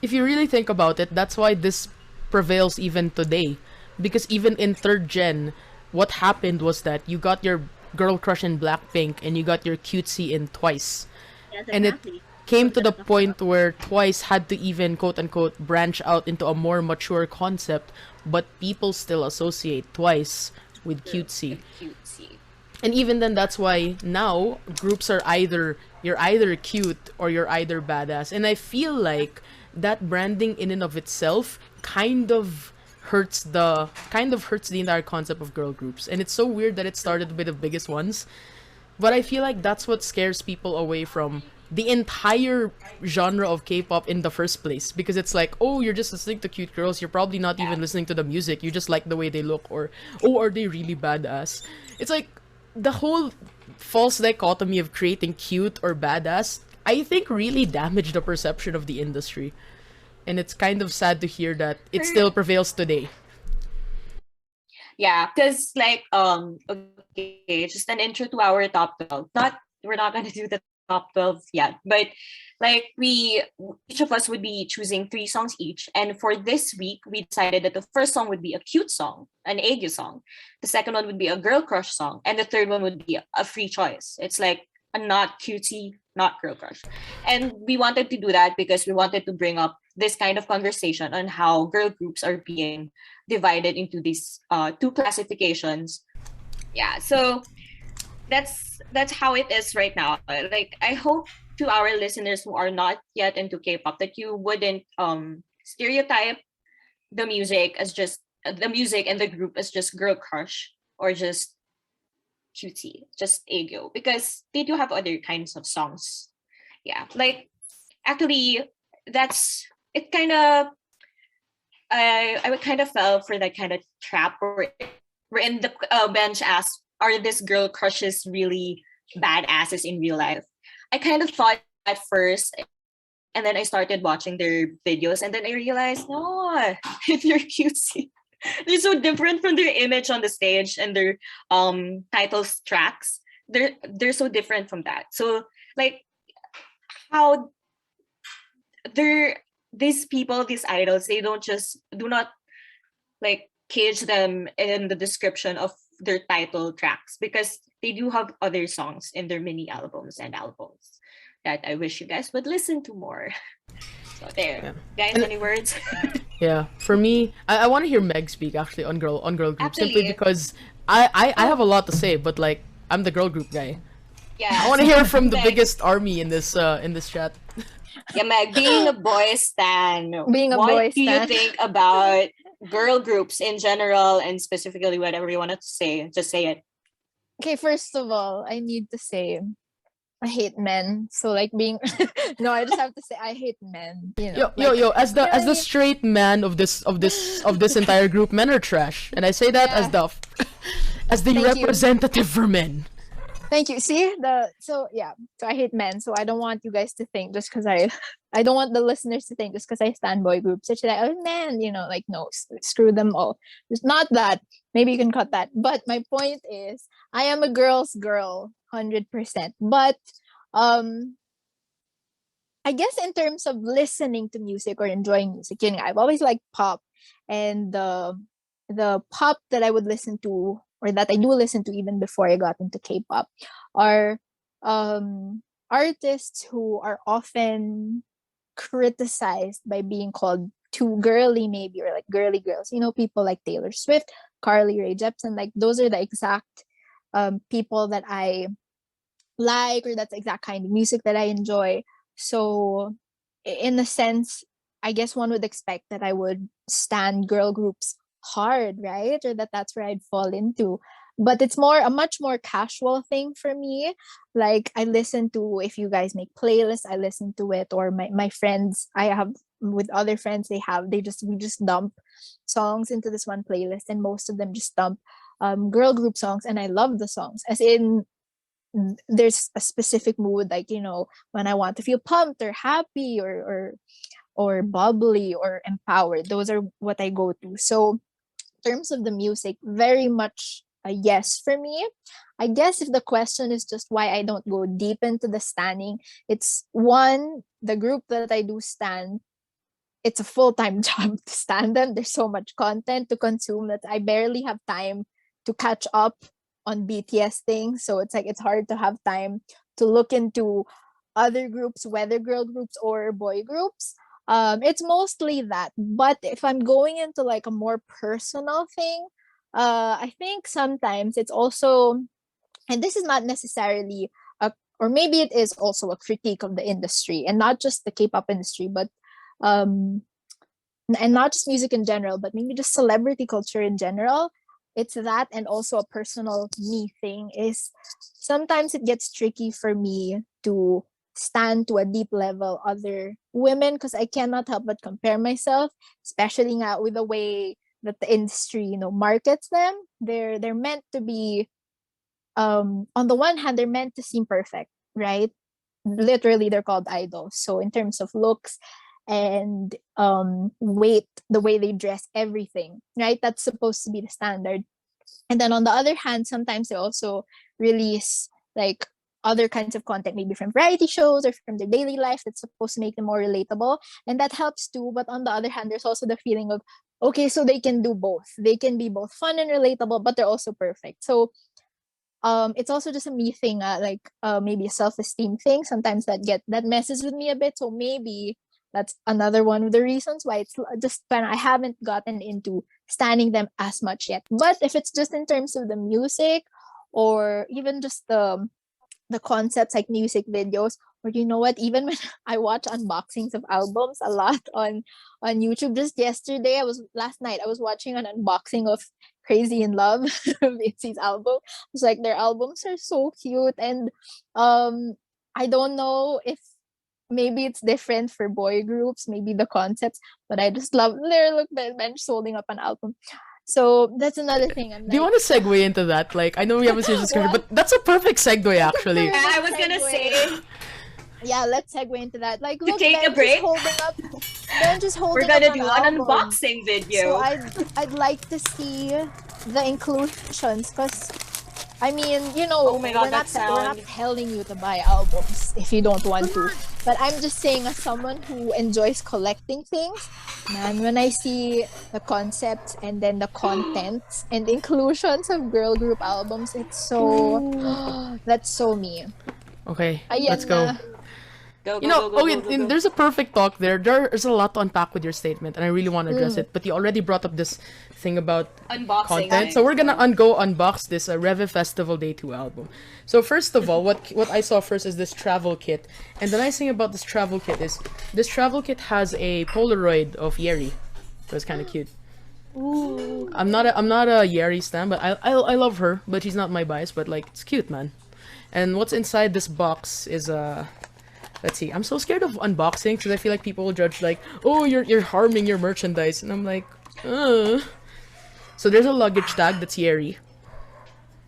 If you really think about it, that's why this prevails even today. Because even in third gen, what happened was that you got your girl crush in Blackpink and you got your cutesy in Twice. Yes, And it exactly. came to the point where Twice had to even quote unquote branch out into a more mature concept, but people still associate Twice with cutesy. Cutesy. And even then, that's why now groups are either you're either cute or you're either badass. And I feel like that branding in and of itself kind of hurts the entire concept of girl groups. And it's so weird that it started with the biggest ones. But I feel like that's what scares people away from the entire genre of K-pop in the first place, because it's like, oh, you're just listening to cute girls, you're probably not even listening to the music, you just like the way they look, or oh, are they really badass? It's like the whole false dichotomy of creating cute or badass, I think really damaged the perception of the industry. And it's kind of sad to hear that it still prevails today. Yeah, because like okay, just an intro to our top 12. Not We're not gonna do the top 12 yet, but like we each of us would be choosing 3 songs each. And for this week, we decided that the first song would be a cute song, an Aegyo song. The second one would be a girl crush song, and the third one would be a free choice. It's like a not cutesy, not girl crush. And we wanted to do that because we wanted to bring up this kind of conversation on how girl groups are being divided into these 2 classifications. Yeah, so that's how it is right now. Like, I hope to our listeners who are not yet into K-pop that you wouldn't stereotype the music as just the music and the group as just girl crush or just cutesy, just Aegyo, because they do have other kinds of songs. Yeah, like actually, that's it. Kind of, I would kind of fell for that kind of trap where in the bench asked, "Are these girl crushes really badasses in real life?" I kind of thought at first, and then I started watching their videos, and then I realized, no, they're cutesy. They're so different from their image on the stage and their titles tracks. They're so different from that. So like how they're these people, these idols, they don't just do not like cage them in the description of their title tracks, because they do have other songs in their mini albums and albums that I wish you guys would listen to more. So there, Yeah. guys, And- any words? Yeah, for me, I want to hear Meg speak actually on girl group, simply Absolutely. because I have a lot to say, but like I'm the girl group guy. Yeah, I want to hear from the Meg. biggest army in this chat. Yeah, Meg, being a boy stan, Being a what boy do you stan. think about girl groups in general and specifically whatever you wanted to say? Just say it. Okay, first of all, I need to say I hate men. So like being no, I just have to say I hate men. You know, Yo, as the really- straight man of this entire group, men are trash, and I say that as Yeah. as the Thank you. representative for men. Thank you. See so I hate men. So I don't want you guys to think just because I don't want the listeners to think just because I stand boy groups. Such like, oh man, like no, screw them all. It's not that. Maybe you can cut that. But my point is, I am a girl's girl, 100%. But I guess in terms of listening to music or enjoying music, I've always liked pop, and the pop that I would listen to or that I do listen to even before I got into K-pop are artists who are often criticized by being called too girly, maybe, or like girly girls. People like Taylor Swift, Carly Rae Jepsen, like those are the exact people that I like, or that's the exact kind of music that I enjoy. So in a sense, I guess one would expect that I would stand girl groups hard, right? Or that's where I'd fall into. But it's a much more casual thing for me. Like I listen to, if you guys make playlists, I listen to it, or my friends, I have with other friends, we just dump songs into this one playlist, and most of them just dump girl group songs, and I love the songs. As in, there's a specific mood, like, you know, when I want to feel pumped or happy or bubbly or empowered. Those are what I go to. So in terms of the music, very much a yes for me. I guess if the question is just why I don't go deep into the standing, it's one, the group that I do stand, it's a full-time job to stand them. There's so much content to consume that I barely have time to catch up on BTS things. So it's like it's hard to have time to look into other groups, whether girl groups or boy groups. It's mostly that. But if I'm going into like a more personal thing, I think sometimes it's also, and this is not necessarily a, or maybe it is also a critique of the industry, and not just the K-pop industry, but um and not just music in general, but maybe just celebrity culture in general. It's that, and also a personal me thing is sometimes it gets tricky for me to stand to a deep level other women, because I cannot help but compare myself, especially now with the way that the industry, you know, markets them. They're meant to be, on the one hand, they're meant to seem perfect, right? Literally, they're called idols. So in terms of looks and weight, the way they dress, everything, right? That's supposed to be the standard. And then on the other hand, sometimes they also release like other kinds of content, maybe from variety shows or from their daily life, that's supposed to make them more relatable, and that helps too. But on the other hand, there's also the feeling of, okay, so they can do both, they can be both fun and relatable, but they're also perfect. So it's also just a me thing, maybe a self-esteem thing sometimes that messes with me a bit. So maybe that's another one of the reasons why it's just when I haven't gotten into standing them as much yet. But if it's just in terms of the music, or even just the concepts like music videos, or you know what, even when I watch unboxings of albums a lot on YouTube. Just yesterday, last night I was watching an unboxing of Crazy in Love, Itzy's album. It's like their albums are so cute, and I don't know if maybe it's different for boy groups, maybe the concepts, but I just love there. Look, Benj holding up an album. So that's another thing. I'm Do you like, want to segue into that? Like, I know we haven't seen this discussion, What? but that's a perfect segue, actually. perfect I was gonna segue. say, Yeah, let's segue into that. Like, To look, take a Ben break? just holding up. Ben just holding we're gonna up do an an album. unboxing video. So I'd like to see the inclusions, because I mean, you know, Oh my God, we're not that we're not sound. telling you to buy albums if you don't want to. But I'm just saying, as someone who enjoys collecting things, man, when I see the concepts and then the contents and inclusions of girl group albums, it's so that's so me. Okay, Ayan let's go. na. Go, go, You know, go, go, okay, go, go, go. there's a perfect talk there. There's a lot to unpack with your statement, and I really want to address it. But you already brought up this thing about Unboxing. content, so we're gonna unbox this Reve Festival Day 2 album. So first of all, what I saw first is this travel kit, and the nice thing about this travel kit is this travel kit has a Polaroid of Yeri. It was kind of cute. Ooh. I'm not a Yeri stan, but I love her, but she's not my bias. But like, it's cute, man. And what's inside this box is let's see. I'm so scared of unboxing because I feel like people will judge like, oh, you're harming your merchandise, and I'm like, ugh. So there's a luggage tag that's Yeri.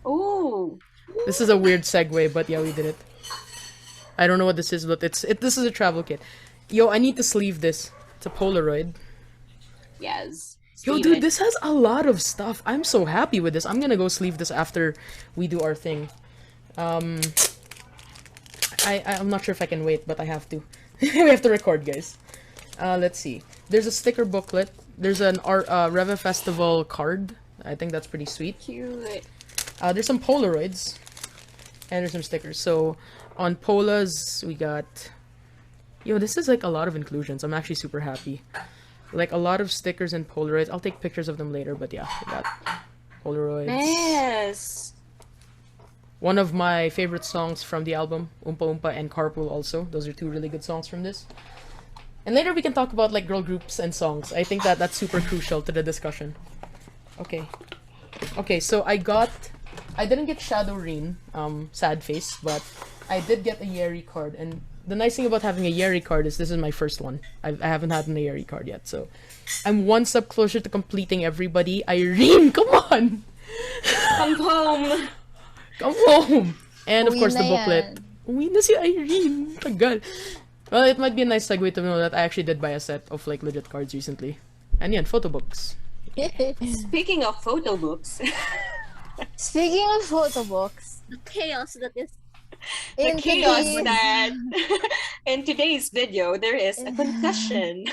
Ooh. This is a weird segue, but yeah, we did it. I don't know what this is, but this is a travel kit. Yo, I need to sleeve this. It's a Polaroid. Yes. Yo, Steam dude, it. this has a lot of stuff. I'm so happy with this. I'm gonna go sleeve this after we do our thing. I'm not sure if I can wait, but I have to. We have to record, guys. Let's see. There's a sticker booklet. There's an Reve Festival card. I think that's pretty sweet. Cute. There's some Polaroids. And there's some stickers. So, on Polas, we got... Yo, this is like a lot of inclusions. I'm actually super happy. Like, a lot of stickers and Polaroids. I'll take pictures of them later, but yeah. We got Polaroids. Yes. One of my favorite songs from the album, Oompa Oompa and Carpool also. Those are two really good songs from this. And later we can talk about like girl groups and songs. I think that's super crucial to the discussion. Okay. Okay, so I didn't get Shadow Reen, sad face, but I did get a Yeri card. And the nice thing about having a Yeri card is this is my first one. I haven't had a Yeri card yet, so I'm one step closer to completing everybody. Irene, come on! Come home. Come home! And of Uwi course na the booklet. yan. Uwi na si Irene. Tagal. Well, it might be a nice segue to know that I actually did buy a set of like legit cards recently. And yeah, photo books. Speaking of photo books, Speaking of photo books, The chaos that is the in chaos today's that in today's video there is a confession.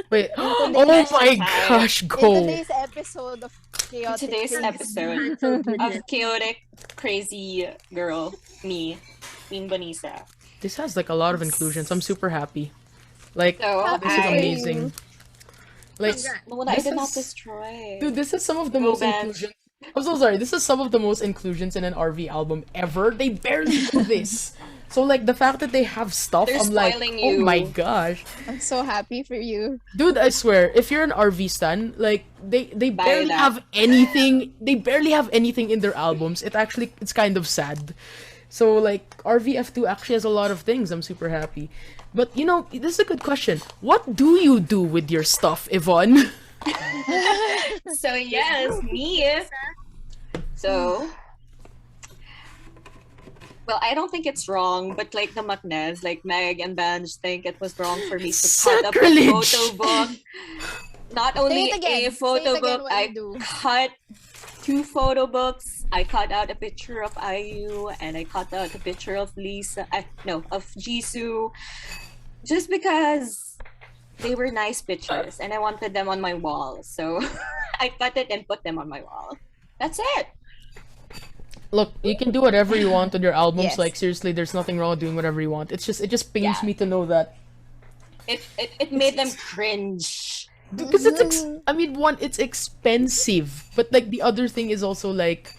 Wait. Oh today's my time, gosh, in go. today's episode of chaotic Today's Crazy. episode cancelled. of chaotic crazy girl, me, Queen Bonisa. This has like a lot of inclusions. I'm super happy. Like, So this is I, amazing. Like, Congrats. no, I This did not is- destroy. dude, this is some of the Go most Benj. inclusions. I'm so sorry. This is some of the most inclusions in an RV album ever. They barely do this. So like the fact that they have stuff, They're I'm like, spoiling oh my you. gosh, I'm so happy for you. dude! I swear, if you're an RV stan, like they Buy barely that. have anything. They barely have anything in their albums. It's kind of sad. So like RVF2 actually has a lot of things. I'm super happy. But you know, this is a good question. What do you do with your stuff, Yvonne? So yes, me. So, well, I don't think it's wrong, but like the Macnes, like Meg and Benj think it was wrong for me to cut up a Sacrilege! photo book. Not only it again. a Say photo it again book, what I you do. cut 2 photo books. I cut out a picture of IU and I cut out a picture of Lisa. Of Jisoo, just because they were nice pictures and I wanted them on my wall. So I cut it and put them on my wall. That's it. Look, you can do whatever you want on your albums. Yes. Like seriously, there's nothing wrong with doing whatever you want. It just pains Yeah. me to know that It made them cringe. because I mean, one, it's expensive, but like the other thing is also like,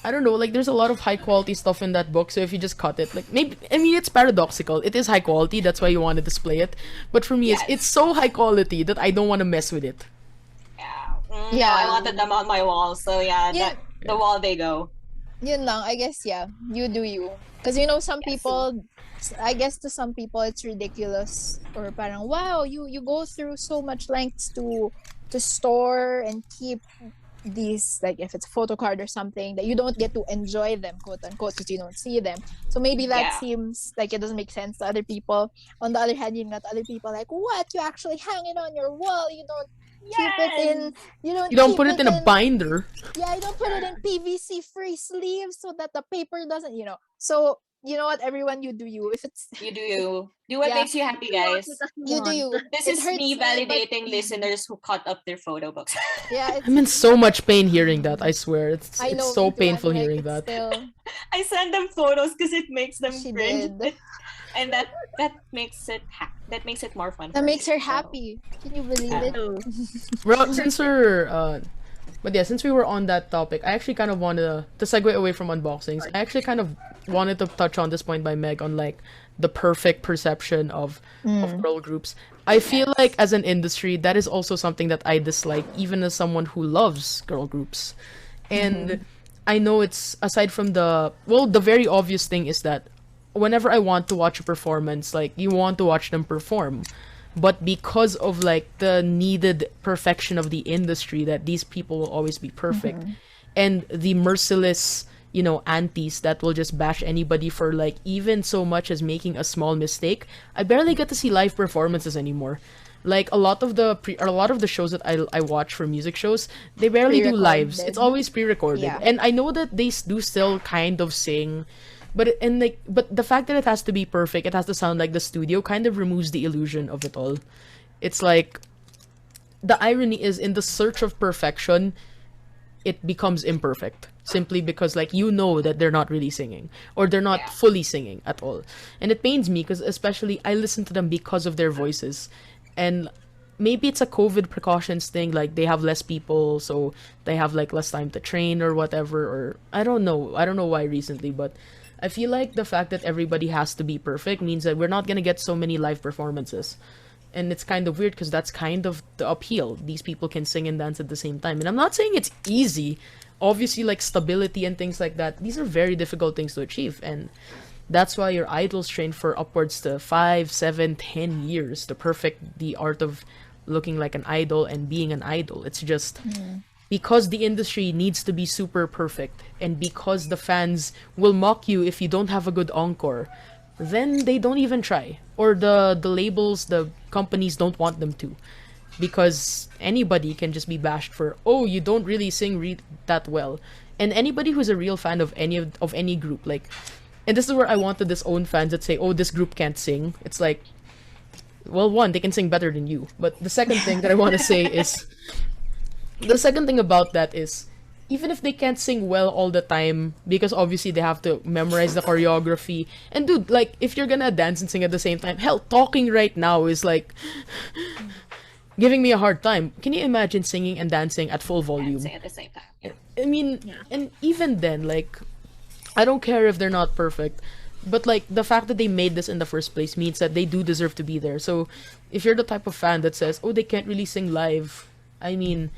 I don't know, like there's a lot of high quality stuff in that book. So if you just cut it, like maybe, I mean, it's paradoxical. It is high quality. That's why you want to display it. But for me, Yes. it's so high quality that I don't want to mess with it. Yeah. Yeah. I wanted them on my wall. So yeah, Yeah. the wall they go. Yun lang, I guess, yeah. You do you. Because, you know, some Yes. people, I guess to some people, it's ridiculous. Or parang, wow, you go through so much lengths to store and keep these, like, if it's a photo card or something, that you don't get to enjoy them, quote unquote, because you don't see them. So maybe that Yeah. seems like it doesn't make sense to other people. On the other hand, you got other people like, what? You actually hang it on your wall. You don't keep it in, you don't You don't keep put it in a binder. yeah, you don't put it in PVC free sleeves so that the paper doesn't, So, you know what, everyone, you do you. If it's You do you. Do what Yeah. makes you happy, guys. you do you. This It is hurts me but- validating listeners who cut up their photo books. Yeah, it's, I'm in so much pain hearing that. I swear, it's I know, it's so me too, painful I'm like, hearing it's that. Still, I send them photos because it makes them she cringe, did. and that makes it that makes it more fun. That for makes me, her so. happy. Can you believe Yeah. it? Well, since we're but yeah, since we were on that topic, I actually kind of wanted to segue away from unboxings. I actually kind of wanted to touch on this point by Meg on like the perfect perception of girl groups. I feel like as an industry, that is also something that I dislike, even as someone who loves girl groups. And I know it's aside from the very obvious thing is that whenever I want to watch a performance, like you want to watch them perform. But because of like the needed perfection of the industry, that these people will always be perfect, and the merciless, aunties that will just bash anybody for like even so much as making a small mistake, I barely get to see live performances anymore. Like a lot of the shows that I watch for music shows, they barely do lives. Pre-recorded. It's always pre-recorded, Yeah. and I know that they do still kind of sing. But the fact that it has to be perfect, it has to sound like the studio, kind of removes the illusion of it all. It's like the irony is in the search of perfection, it becomes imperfect simply because like that they're not really singing or they're not fully singing at all. And it pains me because especially I listen to them because of their voices, and maybe it's a COVID precautions thing, like they have less people, so they have like less time to train or whatever, or I don't know why recently, but I feel like the fact that everybody has to be perfect means that we're not gonna get so many live performances. And it's kind of weird because that's kind of the appeal. These people can sing and dance at the same time. And I'm not saying it's easy. Obviously, like stability and things like that, these are very difficult things to achieve. And that's why your idols train for upwards to 5, 7, 10 years to perfect the art of looking like an idol and being an idol. It's just because the industry needs to be super perfect, and because the fans will mock you if you don't have a good encore, then they don't even try. Or the labels, the companies don't want them to. Because anybody can just be bashed for, oh, you don't really sing that well. And anybody who's a real fan of any group, like, and this is where I want to disown fans that say, oh, this group can't sing. It's like, well, one, they can sing better than you. But the second thing that I want to say is, the second thing about that is, even if they can't sing well all the time, because obviously they have to memorize the choreography. And dude, like, if you're gonna dance and sing at the same time, hell, talking right now is like giving me a hard time. Can you imagine singing and dancing at full volume? Dancing at the same time. Yeah. I mean, and even then, like, I don't care if they're not perfect, but like the fact that they made this in the first place means that they do deserve to be there. So if you're the type of fan that says, oh, they can't really sing live, I mean,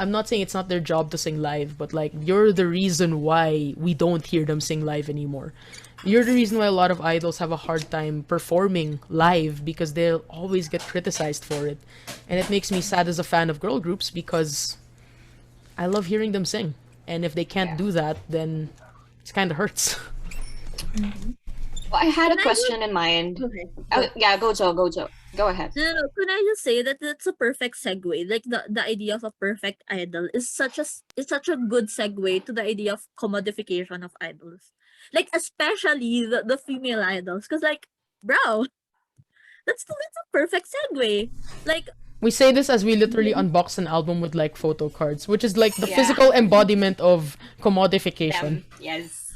I'm not saying it's not their job to sing live, but like, you're the reason why we don't hear them sing live anymore. You're the reason why a lot of idols have a hard time performing live, because they'll always get criticized for it. And it makes me sad as a fan of girl groups, because I love hearing them sing. And if they can't do that, then it kind of hurts. Well, I had a Can I question in mind. Okay. Yeah, go Joe, go Joe. Go ahead. No, can I just say that that's a perfect segue? Like the idea of a perfect idol is such a good segue to the idea of commodification of idols. Like especially the female idols, because like, bro, that's a perfect segue. Like We say this as we literally unbox an album with like photo cards, which is like the Yeah. physical embodiment of commodification. Yes.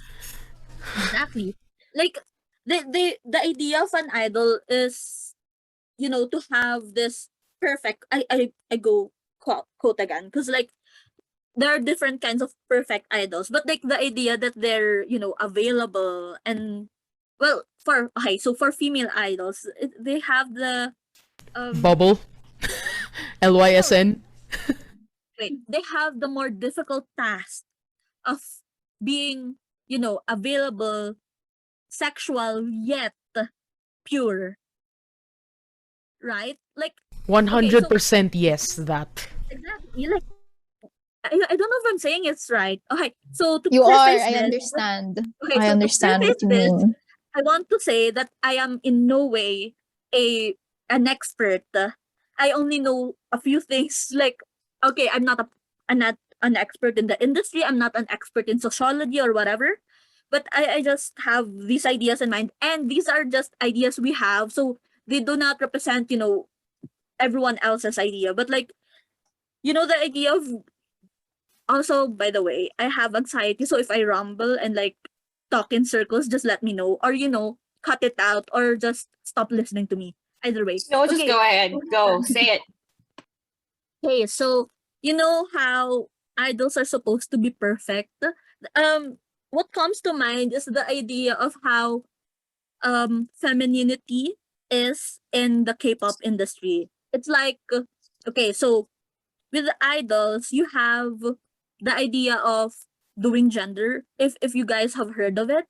exactly, like the idea of an idol is, to have this perfect. I go quote again, because like there are different kinds of perfect idols, but like the idea that they're available and well so for female idols they have the Bubble. LYSN. they have the more difficult task of being available, sexual yet pure, right? Like 100% yes, that. exactly, like I don't know if I'm saying it's right. Okay, so to You are. preface I this, understand. okay, I so to understand what preface you this, mean. I want to say that I am in no way an expert. I only know a few things. Like, okay, I'm not an expert in the industry. I'm not an expert in sociology or whatever. But I just have these ideas in mind, and these are just ideas we have. So they do not represent everyone else's idea. But like the idea of, also, by the way, I have anxiety. So if I rumble and like talk in circles, just let me know. Or, cut it out or just stop listening to me. Either way. No, just Okay. go ahead. Go. Say it. Okay, so you know how idols are supposed to be perfect? What comes to mind is the idea of how femininity is in the K-pop industry. It's like, okay, so with the idols, you have the idea of doing gender. If you guys have heard of it,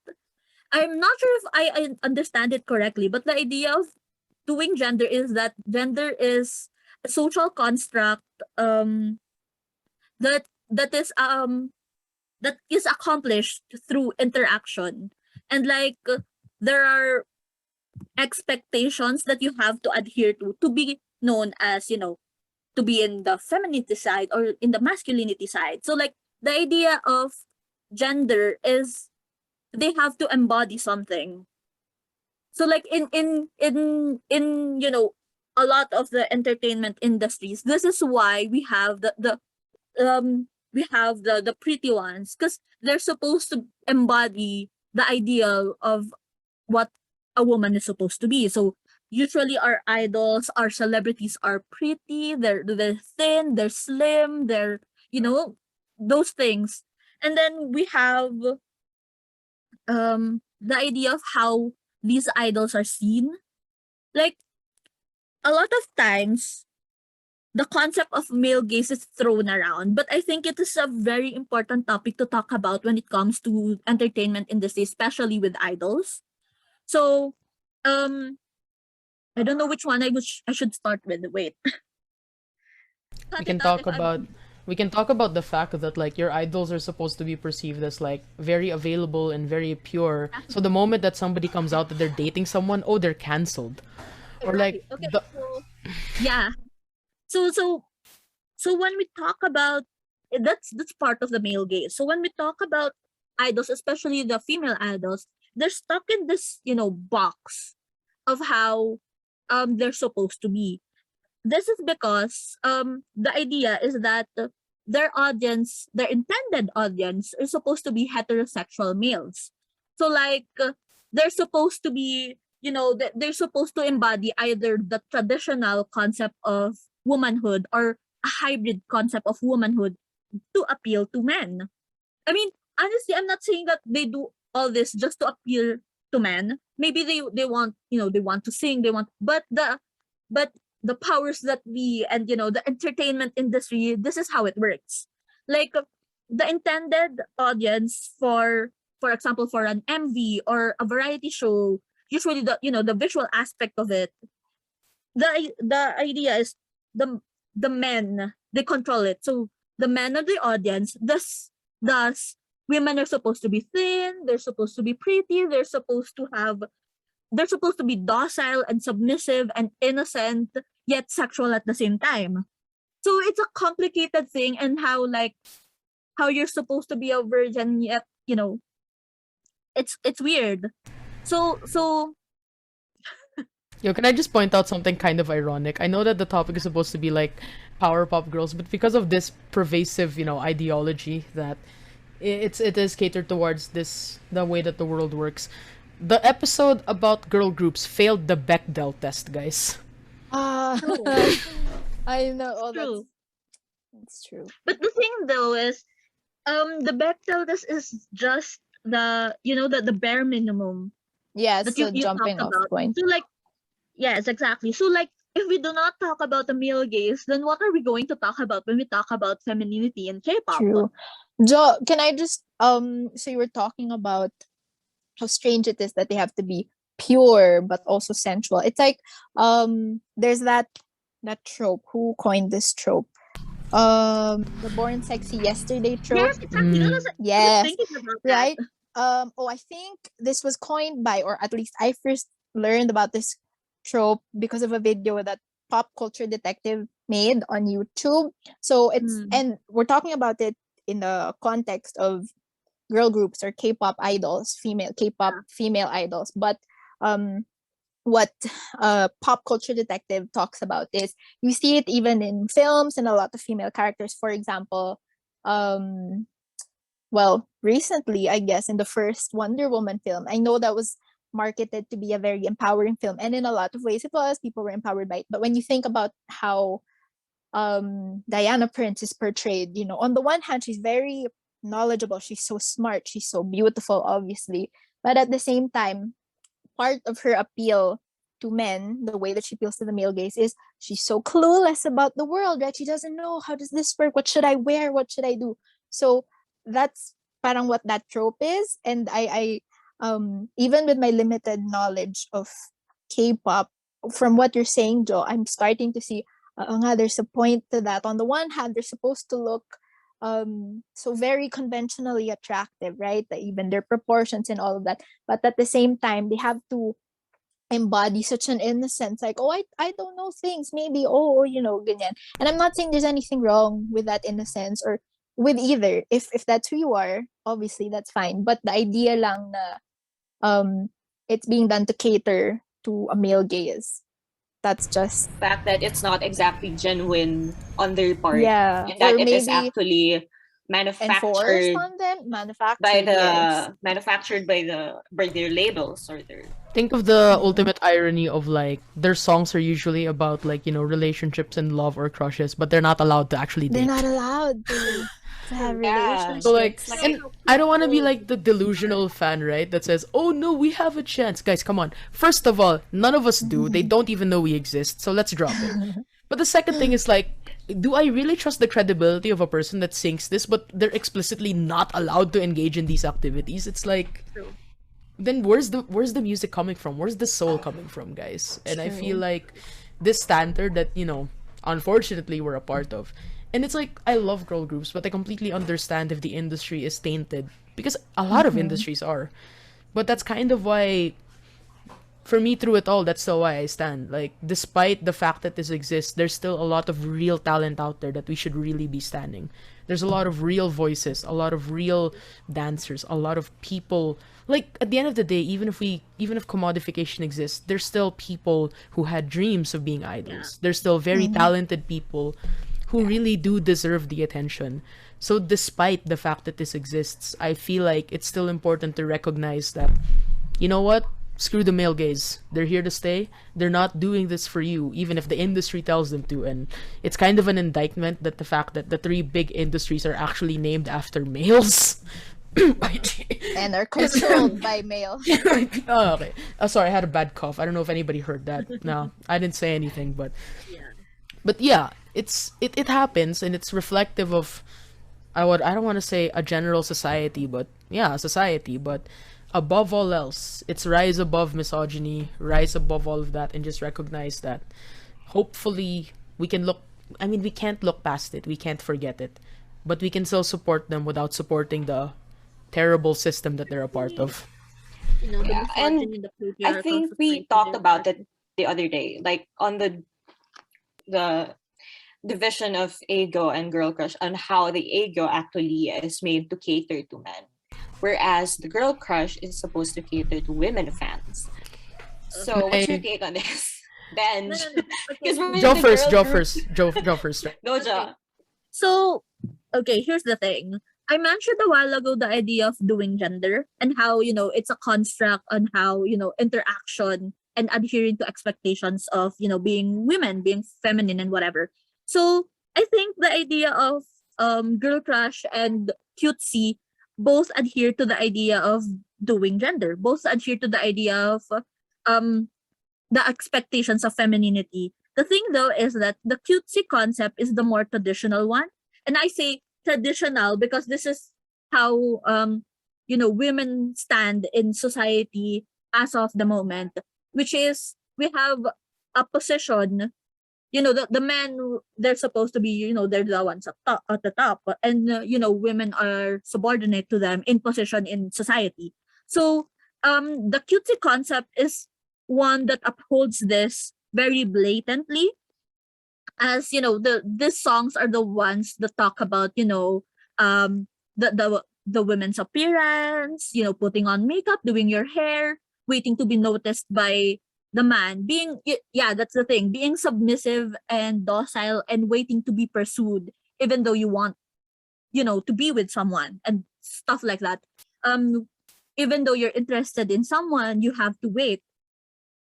I'm not sure if I understand it correctly, but the idea of doing gender is that gender is a social construct that that is accomplished through interaction, and like there are expectations that you have to adhere to be known as to be in the femininity side or in the masculinity side. So like the idea of gender is they have to embody something. So like in a lot of the entertainment industries, this is why we have the pretty ones, because they're supposed to embody the ideal of what a woman is supposed to be. So usually our idols, our celebrities are pretty, they're thin, they're slim, they're those things. And then we have the idea of how these idols are seen. Like a lot of times the concept of male gaze is thrown around, but I think it is a very important topic to talk about when it comes to entertainment industry, especially with idols. So I don't know which one I should start with. Wait. We Cut can it out talk if I'm about we can talk about the fact that like your idols are supposed to be perceived as like very available and very pure. So the moment that somebody comes out that they're dating someone, oh, they're canceled. Or Right. like Okay. the So yeah. So when we talk about that's part of the male gaze. So when we talk about idols, especially the female idols, they're stuck in this, box of how they're supposed to be. This is because the idea is that their intended audience is supposed to be heterosexual males. So like they're supposed to be, they're supposed to embody either the traditional concept of womanhood or a hybrid concept of womanhood to appeal to men. I mean, honestly, I'm not saying that they do all this just to appeal to men. Maybe they want, they want to sing, but the powers that be, and the entertainment industry, this is how it works. Like the intended audience for example, for an MV or a variety show, usually the visual aspect of it, the idea is the men, they control it. So the men of the audience, thus women are supposed to be thin, they're supposed to be pretty, they're supposed to be docile and submissive and innocent yet sexual at the same time. So it's a complicated thing, and how you're supposed to be a virgin yet, it's weird. So Yo, can I just point out something kind of ironic? I know that the topic is supposed to be like PowerPop Girls, but because of this pervasive, ideology that it is catered towards the way that the world works. The episode about girl groups failed the Bechdel test, guys. Ah, true, I know. Oh, true. that's true. But the thing though is, the Bechdel test is just the bare minimum Yeah, it's that you the you jumping talked off about. point. So like, yes, exactly. So like, if we do not talk about the male gaze, then what are we going to talk about when we talk about femininity in K-pop? True. Jo, can I just so you were talking about how strange it is that they have to be pure but also sensual. It's like there's that trope. Who coined this trope? The born sexy yesterday trope. Yes, exactly. I Mm. was Yes, thinking about that. right. I think this was coined by, or at least I first learned about this trope because of a video that Pop Culture Detective made on YouTube. So it's, Mm. and we're talking about it in the context of girl groups or K-pop idols, female K-pop female idols. But um what Pop Culture Detective talks about is, you see it even in films and a lot of female characters. For example, um well, recently, I guess, in the first Wonder Woman film, I know that was marketed to be a very empowering film, and in a lot of ways it was. People were empowered by it. But when you think about how Diana Prince is portrayed, on the one hand, she's very knowledgeable, she's so smart, she's so beautiful, obviously. But at the same time, part of her appeal to men, the way that she appeals to the male gaze, is she's so clueless about the world, right? She doesn't know, how does this work? What should I wear? What should I do? So that's parang what that trope is. And I even with my limited knowledge of K-pop, from what you're saying, Joe, I'm starting to see, there's a point to that. On the one hand, they're supposed to look so very conventionally attractive, right? Even their proportions and all of that. But at the same time, they have to embody such an innocence, like, oh, I don't know things, maybe, oh, ganyan. And I'm not saying there's anything wrong with that innocence or with either. If that's who you are, obviously that's fine. But the idea lang na it's being done to cater to a male gaze, that's just, Fact that it's not exactly genuine on their part, yeah, and that or it is maybe actually enforced manufactured on them, by manufactured, the yes. by their labels or their Think of the ultimate irony of like their songs are usually about like relationships and love or crushes, but they're not allowed to actually They're date. not allowed to have Yeah. So like, relationships. Like, and I don't want to be like the delusional fan, right? That says, "Oh no, we have a chance, guys. Come on." First of all, none of us do. They don't even know we exist. So let's drop it. But the second thing is like, do I really trust the credibility of a person that sings this, but they're explicitly not allowed to engage in these activities? It's like, then where's the music coming from? Where's the soul coming from, guys? And I feel True. like this standard that unfortunately we're a part of. And it's like, I love girl groups, but I completely understand if the industry is tainted. Because a lot of industries are. But that's kind of why, for me, through it all, that's still why I stand. Like, despite the fact that this exists, there's still a lot of real talent out there that we should really be standing. There's a lot of real voices, a lot of real dancers, a lot of people. Like, at the end of the day, even if commodification exists, there's still people who had dreams of being idols. There's still very talented people who really do deserve the attention. So despite the fact that this exists, I feel like it's still important to recognize that, you know what? Screw the male gaze. They're here to stay. They're not doing this for you, even if the industry tells them to. And it's kind of an indictment that the fact that the three big industries are actually named after males. And are controlled by male. Oh, okay. Sorry, I had a bad cough. I don't know if anybody heard that. No, I didn't say anything, but yeah, it happens, and it's reflective of I don't want to say a general society, but yeah, a society, but above all else, it's rise above misogyny, rise above all of that, and just recognize that hopefully we can look, I mean, we can't look past it, we can't forget it, but we can still support them without supporting the terrible system that they're a part of. You know, the Yeah, and misogyny, the I patriarchal think we society talked they're about part it the other day, like on the division of ego and girl crush, on how the ego actually is made to cater to men, whereas the girl crush is supposed to cater to women fans. So what's your My take on this, of. Benj? No. Because Okay. we're Joe the first, girl Joe group. first, Joe first. Right? Go, Okay. Jo. So, okay, here's the thing. I mentioned a while ago the idea of doing gender and how, you know, it's a construct on how, you know, interaction and adhering to expectations of, you know, being women, being feminine and whatever. So, I think the idea of girl crush and cutesy both adhere to the idea of doing gender, both adhere to the idea of um the expectations of femininity. The thing though is that the cutesy concept is the more traditional one. And I say traditional because this is how you know, women stand in society as of the moment, which is we have a position, you know, the men, they're supposed to be, you know, they're the ones at the top, and you know, women are subordinate to them in position in society. So the cutesy concept is one that upholds this very blatantly, as you know, these songs are the ones that talk about, you know, the women's appearance, you know, putting on makeup, doing your hair, waiting to be noticed by the man, being yeah, that's the thing, being submissive and docile and waiting to be pursued even though you want, you know, to be with someone and stuff like that. Even though you're interested in someone, you have to wait.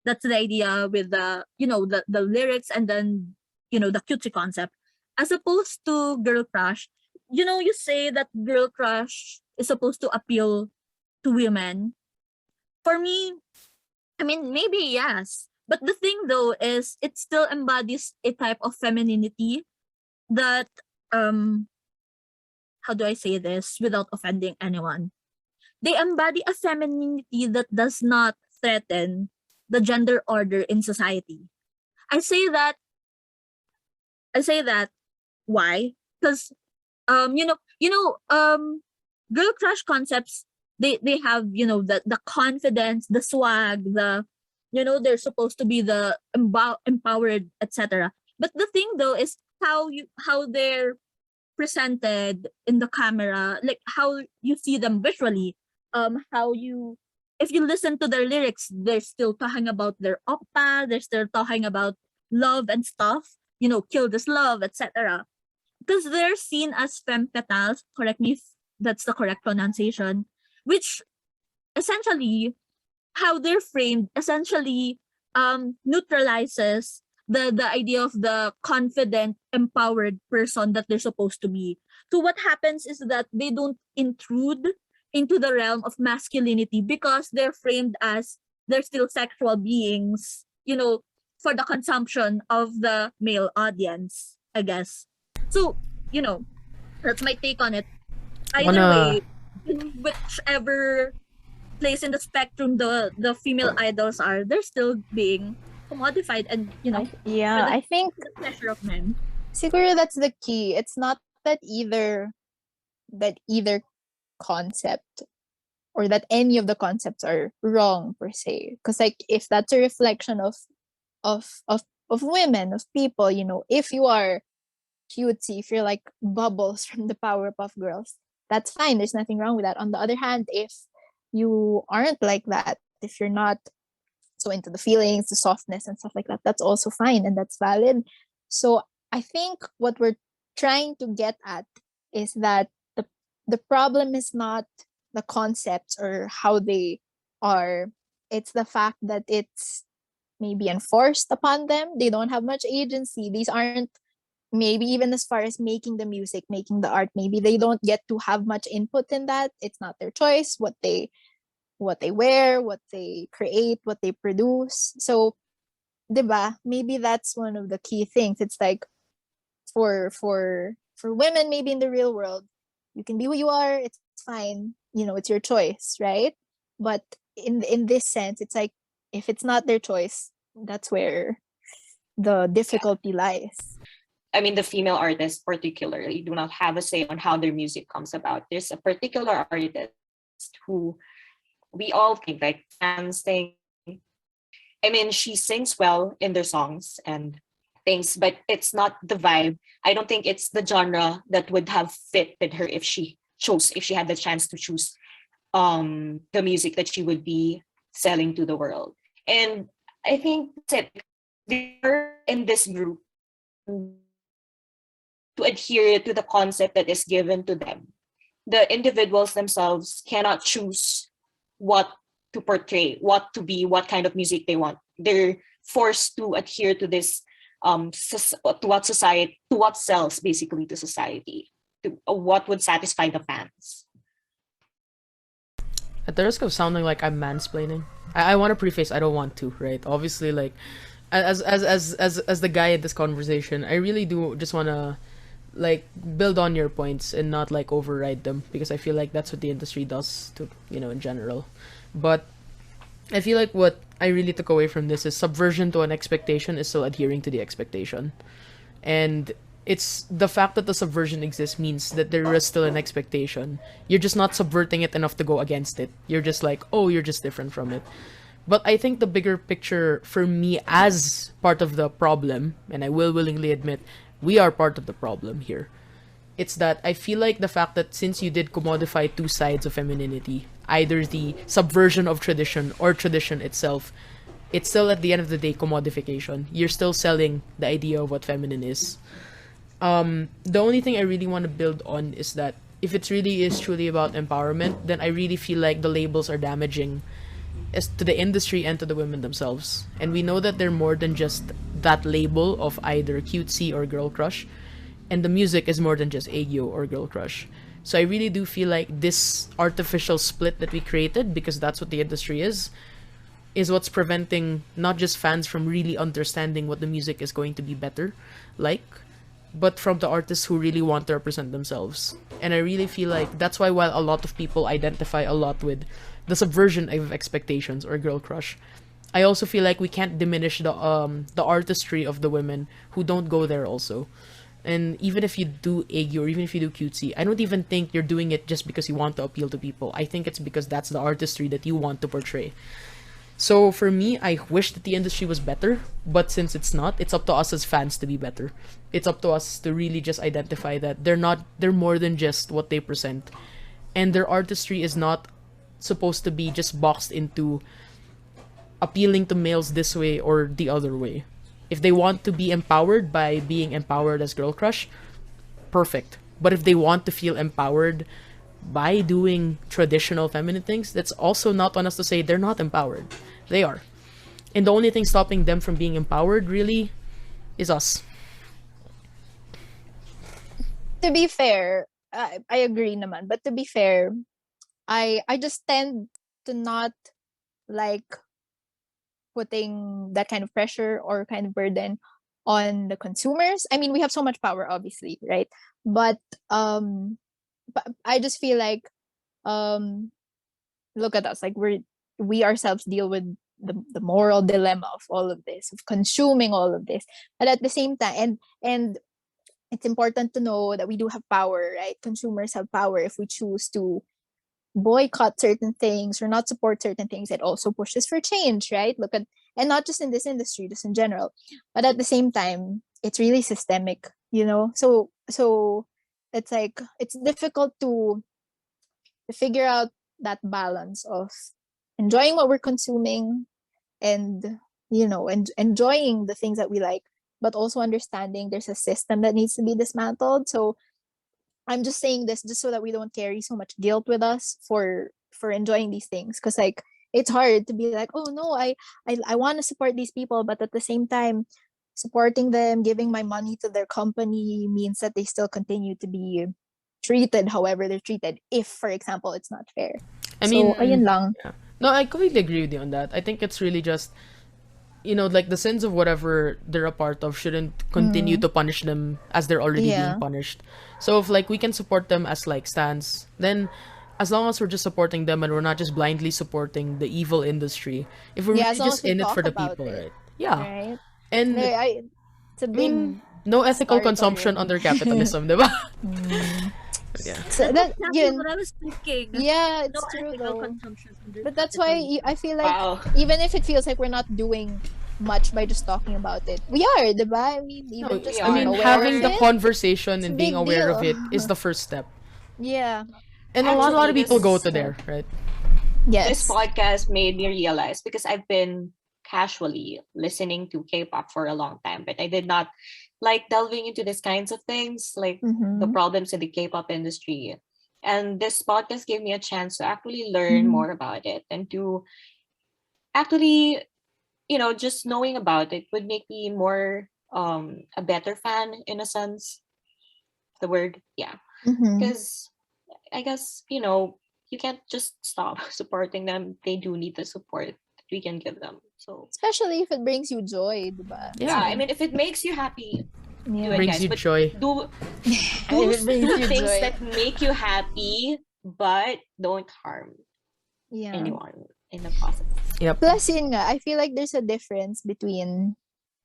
That's the idea with the, you know, the lyrics, and then, you know, the cutesy concept, as opposed to girl crush. You know, you say that girl crush is supposed to appeal to women. For me, I mean, maybe yes, but the thing though is it still embodies a type of femininity that how do I say this without offending anyone? They embody a femininity that does not threaten the gender order in society. I say that I say that why? Because girl crush concepts, they have, you know, the confidence, the swag, the, you know, they're supposed to be the empowered, etc. But the thing though is how they're presented in the camera, like how you see them visually, how you, if you listen to their lyrics, they're still talking about their oppa, they're still talking about love and stuff, you know, kill this love, etc. Because they're seen as femme fatales, correct me if that's the correct pronunciation, which essentially, how they're framed essentially neutralizes the idea of the confident, empowered person that they're supposed to be. So what happens is that they don't intrude into the realm of masculinity because they're framed as they're still sexual beings, you know, for the consumption of the male audience, I guess. So, you know, that's my take on it. Either Wanna way, in whichever place in the spectrum the female idols are, they're still being commodified and, you know, for Yeah, the, I think for the pleasure of men. Siguro that's the key. It's not that either concept or that any of the concepts are wrong per se. Because like if that's a reflection of of of women, of people, if you are cutesy, if you're like Bubbles from the Powerpuff Girls, that's fine. There's nothing wrong with that. On the other hand, if you aren't like that, if you're not so into the feelings, the softness and stuff like that, that's also fine and that's valid. So I think what we're trying to get at is that the problem is not the concepts or how they are. It's the fact that it's maybe enforced upon them. They don't have much agency. These aren't, maybe even as far as making the music, making the art, maybe they don't get to have much input in that. It's not their choice what they wear, what they create, what they produce. So, 'di ba? Maybe that's one of the key things. It's like for women maybe in the real world, you can be who you are, it's fine. It's your choice, right? But in this sense, it's like if it's not their choice, that's where the difficulty lies. I mean, the female artists particularly do not have a say on how their music comes about. There's a particular artist who we all think, like fans think, I mean, she sings well in their songs and things, but it's not the vibe. I don't think it's the genre that would have fitted her if she had the chance to choose the music that she would be selling to the world. And I think that's it. They're in this group to adhere to the concept that is given to them. The individuals themselves cannot choose what to portray, what to be, what kind of music they want. They're forced to adhere to this to what sells basically to society, to what would satisfy the fans. At the risk of sounding like I'm mansplaining, I want to preface I don't want to, right? Obviously, like as the guy in this conversation, I really do just want to like build on your points and not like override them, because I feel like that's what the industry does to in general. But I feel like what I really took away from this is subversion to an expectation is still adhering to the expectation. And it's the fact that the subversion exists means that there is still an expectation. You're just not subverting it enough to go against it. You're just like, oh, you're just different from it. But I think the bigger picture for me as part of the problem, and I will willingly admit, we are part of the problem here. It's that I feel like the fact that since you did commodify two sides of femininity, either the subversion of tradition or tradition itself, it's still at the end of the day commodification. You're still selling the idea of what feminine is. The only thing I really want to build on is that if it really is truly about empowerment, then I really feel like the labels are damaging as to the industry and to the women themselves. And we know that they're more than just that label of either cutesy or girl crush. And the music is more than just aegyo or girl crush. So I really do feel like this artificial split that we created, because that's what the industry is what's preventing not just fans from really understanding what the music is going to be better like, but from the artists who really want to represent themselves. And I really feel like that's why while a lot of people identify a lot with the subversion of expectations or girl crush, I also feel like we can't diminish the artistry of the women who don't go there also. And even if you do eggy or even if you do cutesy, I don't even think you're doing it just because you want to appeal to people. I think it's because that's the artistry that you want to portray. So for me, I wish that the industry was better, but since it's not, it's up to us as fans to be better. It's up to us to really just identify that they're more than just what they present. And their artistry is not supposed to be just boxed into appealing to males this way or the other way. If they want to be empowered by being empowered as girl crush, perfect. But if they want to feel empowered by doing traditional feminine things, that's also not on us to say they're not empowered. They are. And the only thing stopping them from being empowered really is us. To be fair, I agree naman. But to be fair, I just tend to not like putting that kind of pressure or kind of burden on the consumers. I mean, we have so much power, obviously, right? But I just feel like look at us, like we ourselves deal with the moral dilemma of all of this, of consuming all of this, but at the same time, and it's important to know that we do have power, right? Consumers have power. If we choose to boycott certain things or not support certain things, it also pushes for change, right? Look at, and not just in this industry, just in general. But at the same time, it's really systemic, you know? So it's like, it's difficult to figure out that balance of enjoying what we're consuming and, you know, and enjoying the things that we like, but also understanding there's a system that needs to be dismantled. So I'm just saying this just so that we don't carry so much guilt with us for enjoying these things, because like it's hard to be like, oh no, I want to support these people, but at the same time supporting them, giving my money to their company means that they still continue to be treated however they're treated, if for example it's not fair. I So mean, ayun lang. yeah. No, I completely agree with you on that. I think it's really just, like the sins of whatever they're a part of shouldn't continue to punish them as they're already Yeah. being punished. So if like we can support them as like stans, then as long as we're just supporting them and we're not just blindly supporting the evil industry, if we're Yeah, really as long just as we in it talk for the about people, it, right? Yeah. right? And It's a I big mean, no ethical start consumption already. under capitalism, diba? Yeah. So That's that exactly yun, what I was thinking. yeah, No it's true ethical though. consumption under But that's why I capitalism. feel like Wow. even if it feels like we're not doing much by just talking about it, we are, diba? I mean, No, even just we I being are. mean, aware having of the it, conversation it's a and being big aware of deal. it is the first step. Yeah. And a lot Actually, of people go this to there, right? this Yes. podcast made me realize, because I've been casually listening to K-pop for a long time, but I did not like delving into these kinds of things, like the Mm-hmm. problems in the K-pop industry. And this podcast gave me a chance to actually learn Mm-hmm. more about it, and to actually, just knowing about it would make me more a better fan, in a sense, the word. Yeah. Mm-hmm. Because I guess, you can't just stop supporting them. They do need the support that we can give them. So Especially if it brings you joy, diba? yeah, I Yeah. mean, if it makes you happy, do Yeah. it, Brings guys. you But joy. do If do it brings do you things joy. that make you happy, but don't harm Yeah. anyone in the process. Yep. Plus, yun nga, I feel like there's a difference between,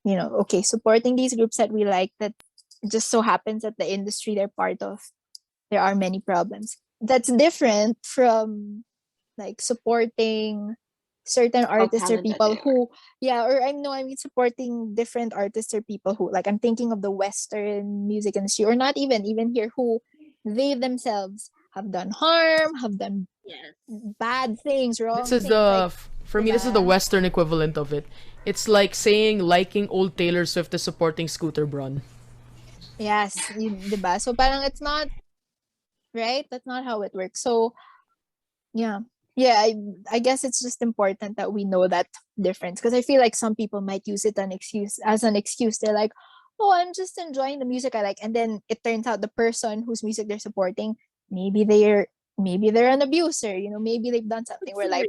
okay, supporting these groups that we like, that just so happens that the industry they're part of, there are many problems. That's different from like supporting certain How artists or talented people they are. who, yeah, or I mean supporting different artists or people who, like, I'm thinking of the Western music industry, or not even here, who they themselves have done harm, have done Yes. bad things, This wrong is things, like, for me, this is the diba? Western equivalent of it. It's like saying liking old Taylor Swift is supporting Scooter Braun. Yes, diba? So parang it's not right. That's not how it works. So yeah, yeah. I guess it's just important that we know that difference, because I feel like some people might use it as an excuse. They're like, oh, I'm just enjoying the music I like, and then it turns out the person whose music they're supporting, maybe they're an abuser. Maybe they've done something. We're like,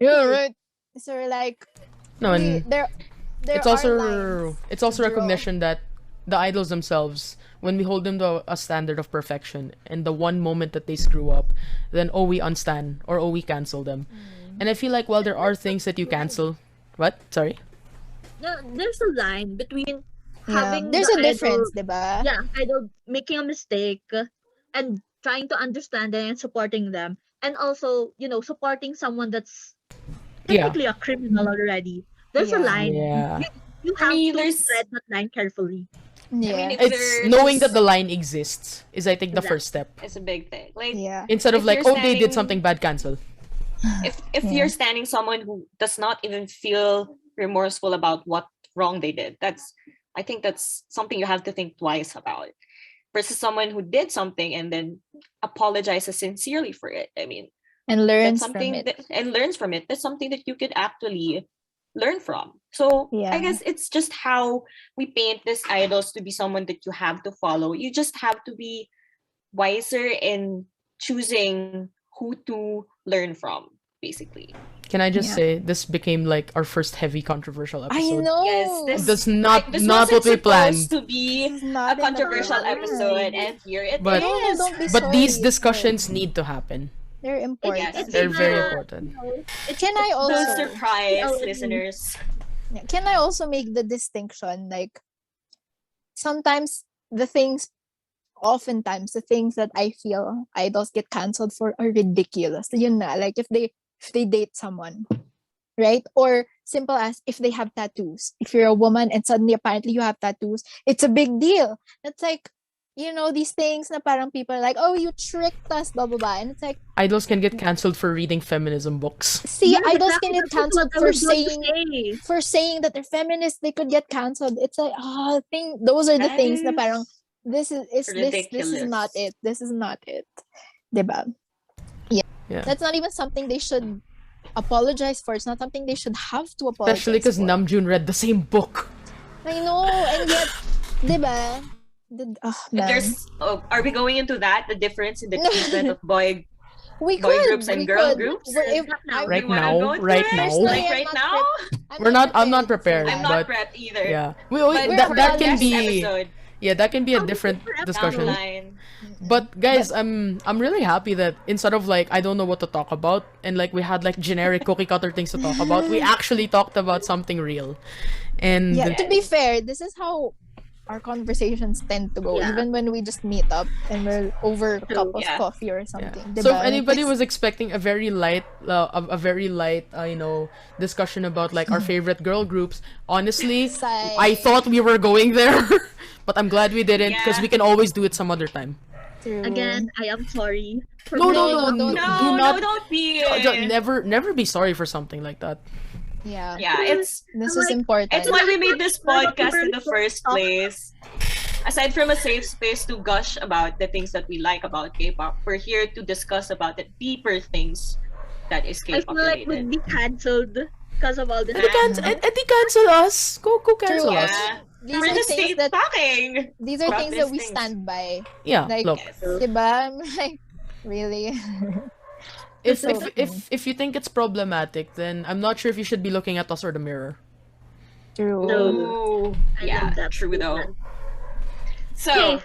yeah, right. So we're like, No, we and there it's are also lines it's to also draw. recognition that the idols themselves, when we hold them to a standard of perfection, and the one moment that they screw up, then we unstan or we cancel them. And I feel like while there are things that you cancel, what? Sorry. No, there's a line between Yeah, having there's the a difference, diba? idol making a mistake and trying to understand them and supporting them, and also, supporting someone that's Yeah. technically a criminal already. There's a Yeah. line. Yeah. You For have me, to there's. tread that line carefully. I mean, Yeah. if It's knowing that there's. the line exists is, I think, the Exactly. first step. It's a big thing. Like, Yeah. Instead of if like, you're they did standing, something bad, cancel. if Yeah. you're standing someone who does not even feel remorseful about what wrong they did, I think that's something you have to think twice about, versus someone who did something and then apologizes sincerely for it. I mean, And that's learns from something it. that, and learns from it. That's something that you could actually learn from. So I Yeah. guess it's just how we paint these idols to be someone that you have to follow. You just have to be wiser in choosing who to learn from, basically. Can I just Yeah. say this became like our first heavy controversial I episode? know. Yes, That's not this not wasn't what we planned. supposed to be This is a not in the controversial plan. episode, and here it But- No, is. don't be But these sorry. discussions need to happen. They're important. Yes. They're very the- important. Can I No also surprise, Oh, listeners. can I also make the distinction, like, sometimes the things, oftentimes the things that I feel idols get canceled for are ridiculous. Yun na, like if they date someone, right? Or simple as if they have tattoos. If you're a woman and suddenly apparently you have tattoos, it's a big deal. It's like, these things na parang people are like, oh, you tricked us, blah, blah, blah. And it's like, Idols can get cancelled for reading feminism books. see, Yes, idols exactly. can get That's what canceled I for was going to saying say. that they're feminists. They could get canceled. It's like, those are the That things na is parang, this is not ridiculous. it. This is not it. Diba? Yeah. Yeah. That's not even something they should apologize for. It's not something they should have to apologize Especially because for. Namjoon read the same book. I know, and yet, diba? Man. Are we going into that? The difference in the No. treatment of boy We boy could, groups and we girl could. groups? If, Not now. Right You wanna now, go into right it? now. Personally, Like I'm right not now? I'm not prepared, I'm but not prepped either. yeah. But that for that the can next be episode, that can be a I'll be different prepared down the discussion. line. But guys, I'm really happy that instead of like I don't know what to talk about and like we had like generic cookie cutter things to talk about, we actually talked about something real. And Yeah, to be fair, this is how our conversations tend to go, Yeah. even when we just meet up and we're over a cup of Yeah. coffee or yeah. something. So if diba? anybody It's- was expecting a very light discussion about like our favorite girl groups, honestly, Sigh. I thought we were going there, but I'm glad we didn't because Yeah. we can always do it some other time. True. Again, I am sorry. for No, bringing no, up- no, don't- do No, not. don't be. Never be sorry for something like that. Yeah. Yeah, it's This I'm is like, important. it's why we made this podcast in the We're- first place. Aside from a safe space to gush about the things that we like about K-pop, we're here to discuss about the deeper things that is I K-pop feel like we'd related. be cancelled because of all this. Eddie cancel us. Go cancel True. us. Yeah, These we're are just things that talking. these are about things these that we things. stand by. Yeah, Like, look. Yes. diba? I'm like, really? If, So- if you think it's problematic, then I'm not sure if you should be looking at us or the mirror. True. No. Ooh, I yeah, love that true though. statement. So, Okay,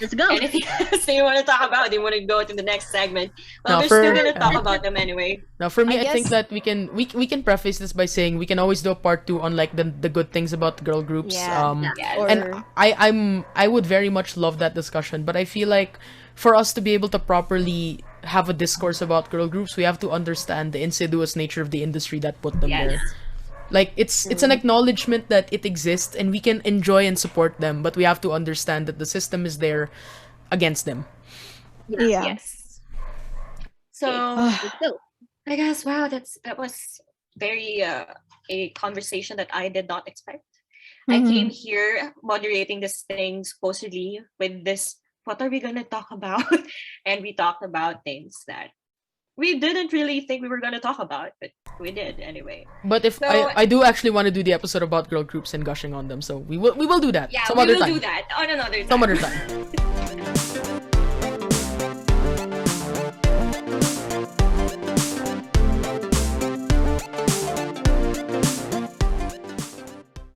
let's go. anything else you want to talk about? Do you want to go to the next segment? Well, No, we're for- still gonna talk yeah. about them anyway. Now, for me, I I think guess- that we can preface this by saying we can always do a part 2 on like the good things about girl groups. Yeah. Yes. Or, And I would very much love that discussion, but I feel like for us to be able to properly have a discourse about girl groups, we have to understand the insidious nature of the industry that put them Yes. there. Like it's an acknowledgement that it exists and we can enjoy and support them, but we have to understand that the system is there against them. yeah. Yes. So Let's go. I guess that was very a conversation that I did not expect. I Mhm. came here moderating this thing supposedly with this. What are we gonna talk about? And we talked about things that we didn't really think we were gonna talk about, but we did anyway. But if So- I do actually want to do the episode about girl groups and gushing on them, so we will do that Yeah, some we other will time. do that on another time. Some other time.